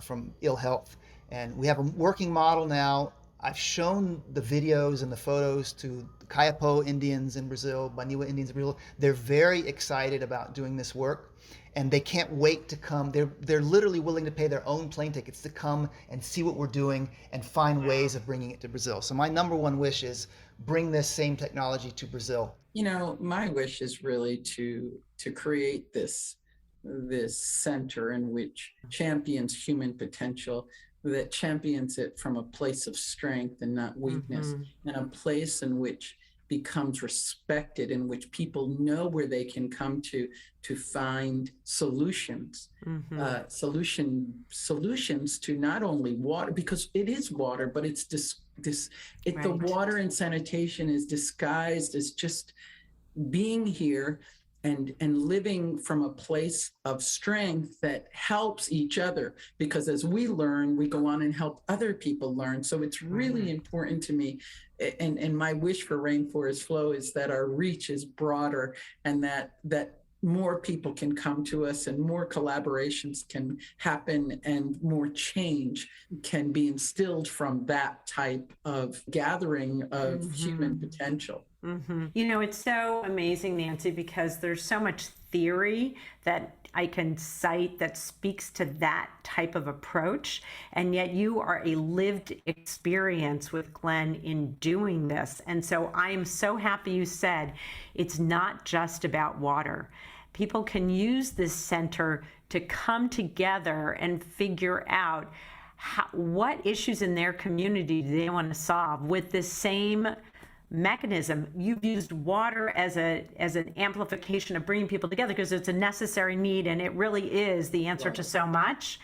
Speaker 3: from ill health. And we have a working model now. I've shown the videos and the photos to the Kayapó Indians in Brazil, Baniwa Indians in Brazil. They're very excited about doing this work, and they can't wait to come. They're literally willing to pay their own plane tickets to come and see what we're doing and find ways of bringing it to Brazil. So my number one wish is bring this same technology to Brazil.
Speaker 2: My wish is really to create this center in which champions human potential, that champions it from a place of strength and not weakness, and a place in which becomes respected, in which people know where they can come to find solutions, solutions to not only water, because it is water, but it's the water and sanitation is disguised as just being here and living from a place of strength that helps each other, because as we learn, we go on and help other people learn. So it's really important to me, and my wish for Rainforest Flow is that our reach is broader, and that more people can come to us, and more collaborations can happen, and more change can be instilled from that type of gathering of human potential.
Speaker 1: You know, it's so amazing, Nancy, because there's so much theory that I can cite that speaks to that type of approach. And yet you are a lived experience with Glenn in doing this. And so I am so happy you said it's not just about water. People can use this center to come together and figure out what issues in their community do they want to solve with the same mechanism. You've used water as an amplification of bringing people together because it's a necessary need, and it really is the answer to so much.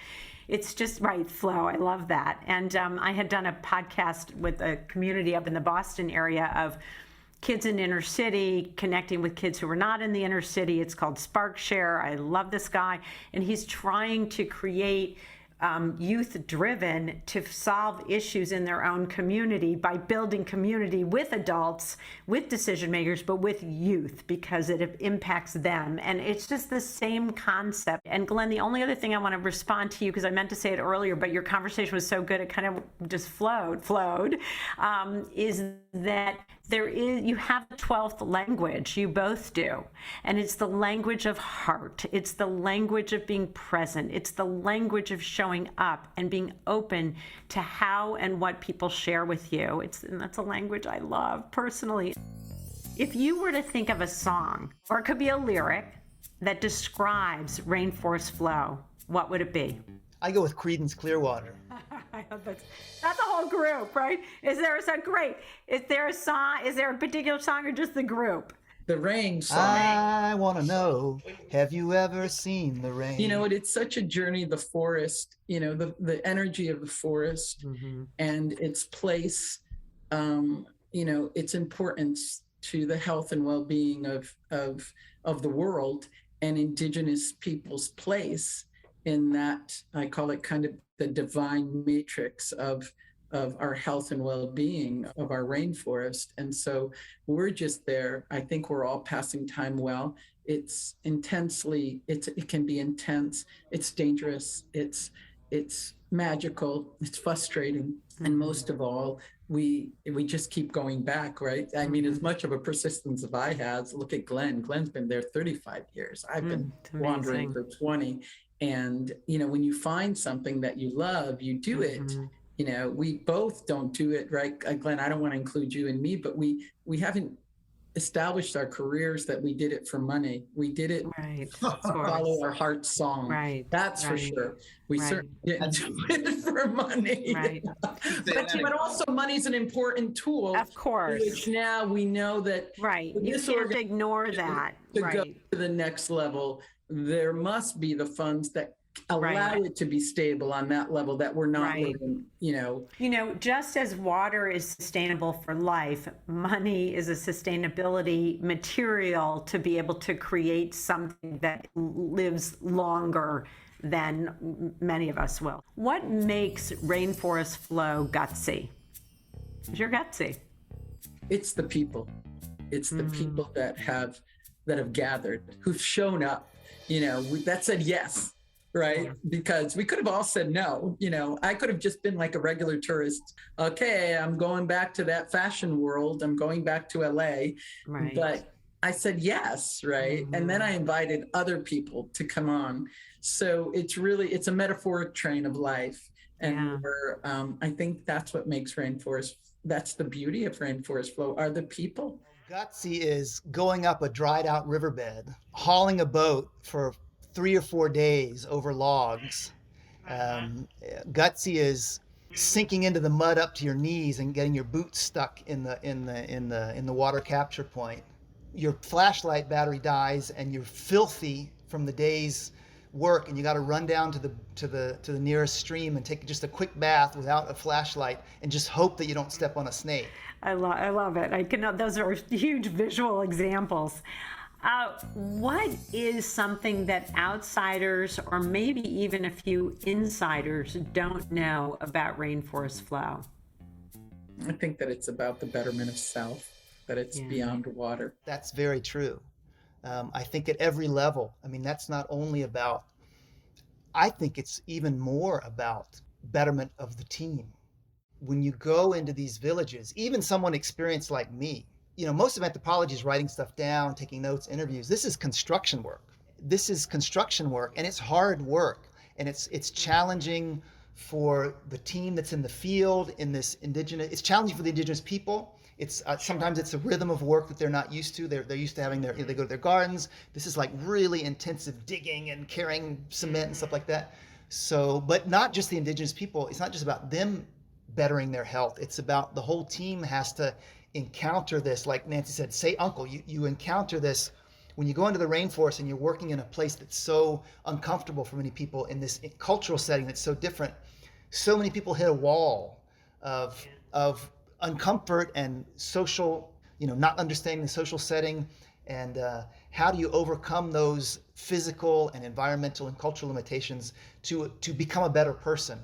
Speaker 1: It's just right, flow. I love that. And I had done a podcast with a community up in the Boston area of kids in inner city connecting with kids who are not in the inner city. It's called Spark Share. I love this guy, and he's trying to create youth driven to solve issues in their own community by building community with adults, with decision makers, but with youth, because it impacts them. And it's just the same concept. And Glenn, the only other thing I want to respond to you, because I meant to say it earlier, but your conversation was so good, it kind of just flowed, is that you have a 12th language, you both do. And it's the language of heart. It's the language of being present. It's the language of showing up and being open to how and what people share with you. And that's a language I love personally. If you were to think of a song, or it could be a lyric, that describes Rainforest Flow, what would it be?
Speaker 3: I go with Creedence Clearwater.
Speaker 1: That's a whole group, right? Is there a song? Great. Is there a song? Is there a particular song, or just the group?
Speaker 2: The rain song.
Speaker 3: I want to know, have you ever seen the rain?
Speaker 2: You know, it's such a journey, the forest, you know, the energy of the forest and its place, you know, its importance to the health and well-being of the world, and indigenous people's place in that. I call it kind of the divine matrix of our health and well-being of our rainforest. And so we're just there. I think we're all passing time well. It's intensely, it can be intense, it's dangerous, it's magical, it's frustrating. And most of all, we just keep going back, right? I mean, as much of a persistence as I have, look at Glenn. Glenn's been there 35 years. I've been wandering for 20. And, you know, when you find something that you love, you do it. You know, we both don't do it, right? Glenn, I don't want to include you and me, but we haven't established our careers that we did it for money. We did it to follow our heart's song.
Speaker 1: Right.
Speaker 2: That's for sure. We certainly didn't do it for money.
Speaker 1: Right.
Speaker 2: But also money's an important tool.
Speaker 1: Of course.
Speaker 2: Which now we know that
Speaker 1: you can't ignore that.
Speaker 2: To go to the next level, there must be the funds that allow it to be stable on that level, that we're not living, you know,
Speaker 1: just as water is sustainable for life, money is a sustainability material to be able to create something that lives longer than many of us will. What makes Rainforest Flow gutsy? You're gutsy.
Speaker 2: It's the people. It's the people that have gathered, who've shown up, you know, that said yes. Right? Because we could have all said no. You know, I could have just been like a regular tourist. Okay, I'm going back to that fashion world. I'm going back to LA. Right. But I said yes, right? And then I invited other people to come on. So it's a metaphoric train of life. And I think that's what makes Rainforest, that's the beauty of Rainforest Flow, are the people.
Speaker 3: Gutsy is going up a dried out riverbed, hauling a boat for 3 or 4 days over logs. Gutsy is sinking into the mud up to your knees and getting your boots stuck in the water capture point. Your flashlight battery dies and you're filthy from the day's work, and you got to run down to the nearest stream and take just a quick bath without a flashlight and just hope that you don't step on a snake.
Speaker 1: I love it. Those are huge visual examples. What is something that outsiders or maybe even a few insiders don't know about Rainforest Flow?
Speaker 2: I think that it's about the betterment of self, that it's beyond water.
Speaker 3: That's very true. I think at every level, I mean, that's not only about, I think it's even more about betterment of the team. When you go into these villages, even someone experienced like me, most of anthropology is writing stuff down, taking notes, interviews. This is construction work. And it's hard work. And it's challenging for the team that's in the field, it's challenging for the indigenous people. It's sometimes it's a rhythm of work that they're not used to. They're used to having they go to their gardens. This is like really intensive digging and carrying cement and stuff like that. So, but not just the indigenous people. It's not just about them bettering their health. It's about the whole team has to encounter this. Like Nancy said, say uncle, you encounter this when you go into the rainforest and you're working in a place that's so uncomfortable for many people in this cultural setting that's so different. So many people hit a wall of uncomfort and social, not understanding the social setting. And how do you overcome those physical and environmental and cultural limitations to become a better person?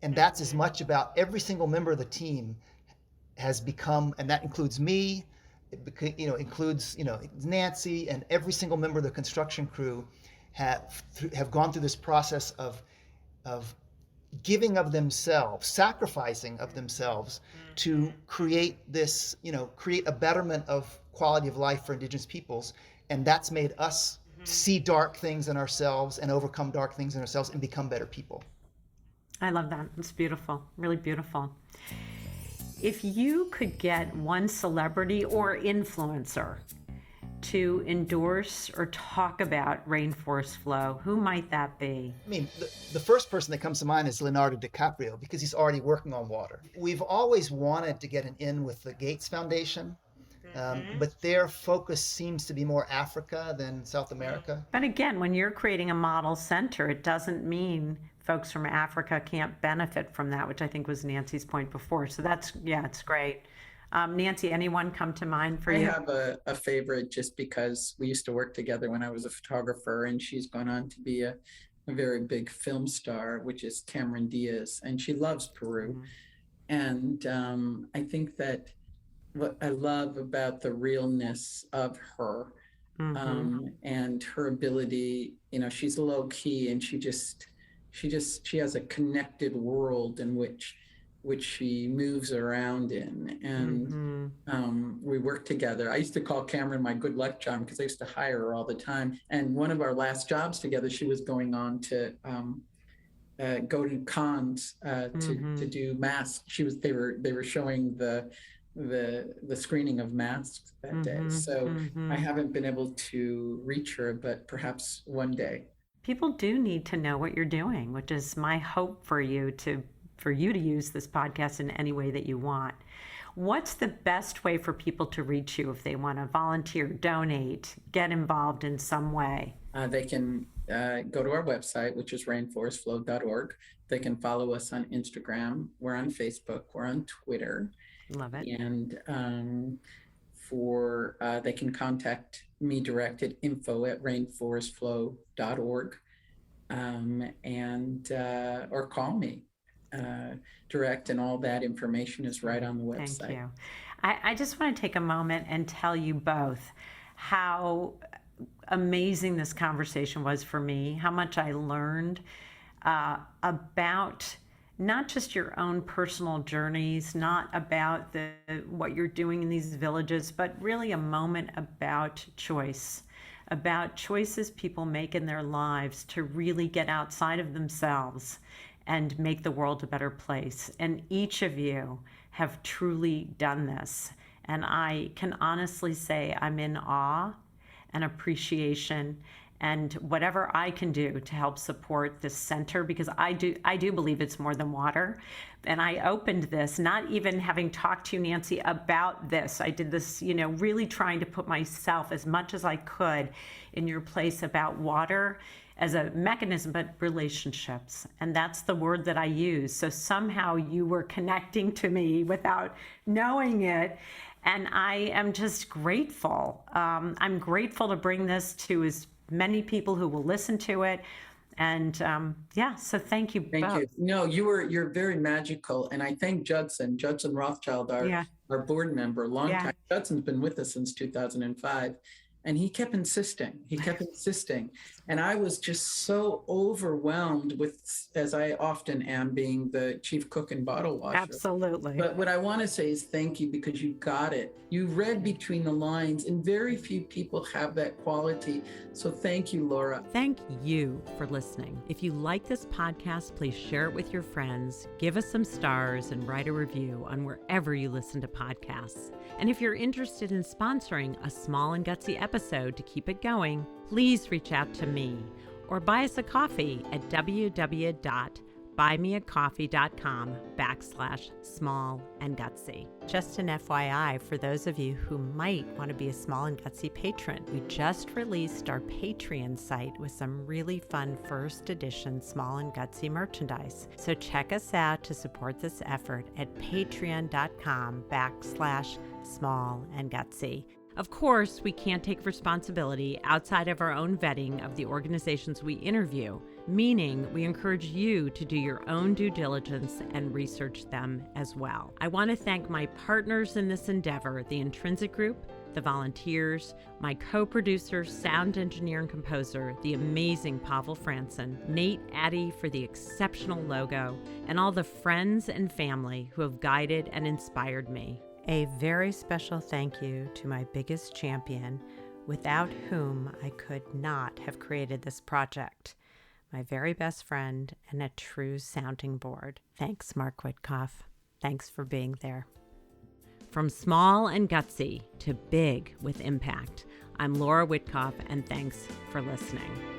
Speaker 3: And that's as much about every single member of the team has become, and that includes me, includes Nancy, and every single member of the construction crew have gone through this process of giving of themselves, sacrificing of themselves to create this, create a betterment of quality of life for indigenous peoples. And that's made us see dark things in ourselves and overcome dark things in ourselves and become better people.
Speaker 1: I love that. It's beautiful, really beautiful. If you could get one celebrity or influencer to endorse or talk about Rainforest Flow, who might that be?
Speaker 3: I mean, the first person that comes to mind is Leonardo DiCaprio, because he's already working on water. We've always wanted to get an in with the Gates Foundation, but their focus seems to be more Africa than South America.
Speaker 1: But again, when you're creating a model center, it doesn't mean folks from Africa can't benefit from that, which I think was Nancy's point before. So it's great. Nancy, anyone come to mind for you?
Speaker 2: I have a favorite just because we used to work together when I was a photographer, and she's gone on to be a very big film star, which is Cameron Diaz, and she loves Peru. And I think that what I love about the realness of her and her ability, she's low key, and she has a connected world in which she moves around in. And we work together. I used to call Cameron my good luck charm because I used to hire her all the time. And one of our last jobs together, she was going on to go to cons to do masks. They were showing the screening of masks that day. So I haven't been able to reach her, but perhaps one day.
Speaker 1: People do need to know what you're doing, which is my hope for you to use this podcast in any way that you want. What's the best way for people to reach you if they want to volunteer, donate, get involved in some way?
Speaker 2: They can go to our website, which is rainforestflow.org. They can follow us on Instagram. We're on Facebook. We're on Twitter.
Speaker 1: Love it.
Speaker 2: And they can contact me direct at info@rainforestflow.org or call me direct, and all that information is right on the website.
Speaker 1: Thank you. I just want to take a moment and tell you both how amazing this conversation was for me, how much I learned about not just your own personal journeys, not about what you're doing in these villages, but really a moment about choice, about choices people make in their lives to really get outside of themselves and make the world a better place. And each of you have truly done this. And I can honestly say I'm in awe and appreciation, and whatever I can do to help support this center, because I do believe it's more than water. And I opened this, not even having talked to you, Nancy, about this. I did this, really trying to put myself as much as I could in your place about water as a mechanism, but relationships. And that's the word that I use. So somehow you were connecting to me without knowing it. And I am just grateful. I'm grateful to bring this to as many people who will listen to it. And so thank you
Speaker 2: Thank
Speaker 1: both.
Speaker 2: you. No, you're very magical. And I thank Judson Rothschild, our board member, long time. Judson's been with us since 2005. And he kept insisting. And I was just so overwhelmed with, as I often am, being the chief cook and bottle washer.
Speaker 1: Absolutely.
Speaker 2: But what I want to say is thank you, because you got it. You read between the lines, and very few people have that quality. So thank you, Laura.
Speaker 4: Thank you for listening. If you like this podcast, please share it with your friends, give us some stars, and write a review on wherever you listen to podcasts. And if you're interested in sponsoring a small and gutsy episode to keep it going, please reach out to me or buy us a coffee at www.buymeacoffee.com/small-and-gutsy. Just an FYI for those of you who might want to be a small and gutsy patron, we just released our Patreon site with some really fun first edition small and gutsy merchandise. So check us out to support this effort at patreon.com/small-and-gutsy. Of course, we can't take responsibility outside of our own vetting of the organizations we interview, meaning we encourage you to do your own due diligence and research them as well. I want to thank my partners in this endeavor, the Intrinsic Group, the volunteers, my co-producer, sound engineer, and composer, the amazing Pavel Franson, Nate Addy for the exceptional logo, and all the friends and family who have guided and inspired me. A very special thank you to my biggest champion, without whom I could not have created this project, my very best friend and a true sounding board. Thanks, Mark Witkoff. Thanks for being there. From small and gutsy to big with impact, I'm Laura Witkoff, and thanks for listening.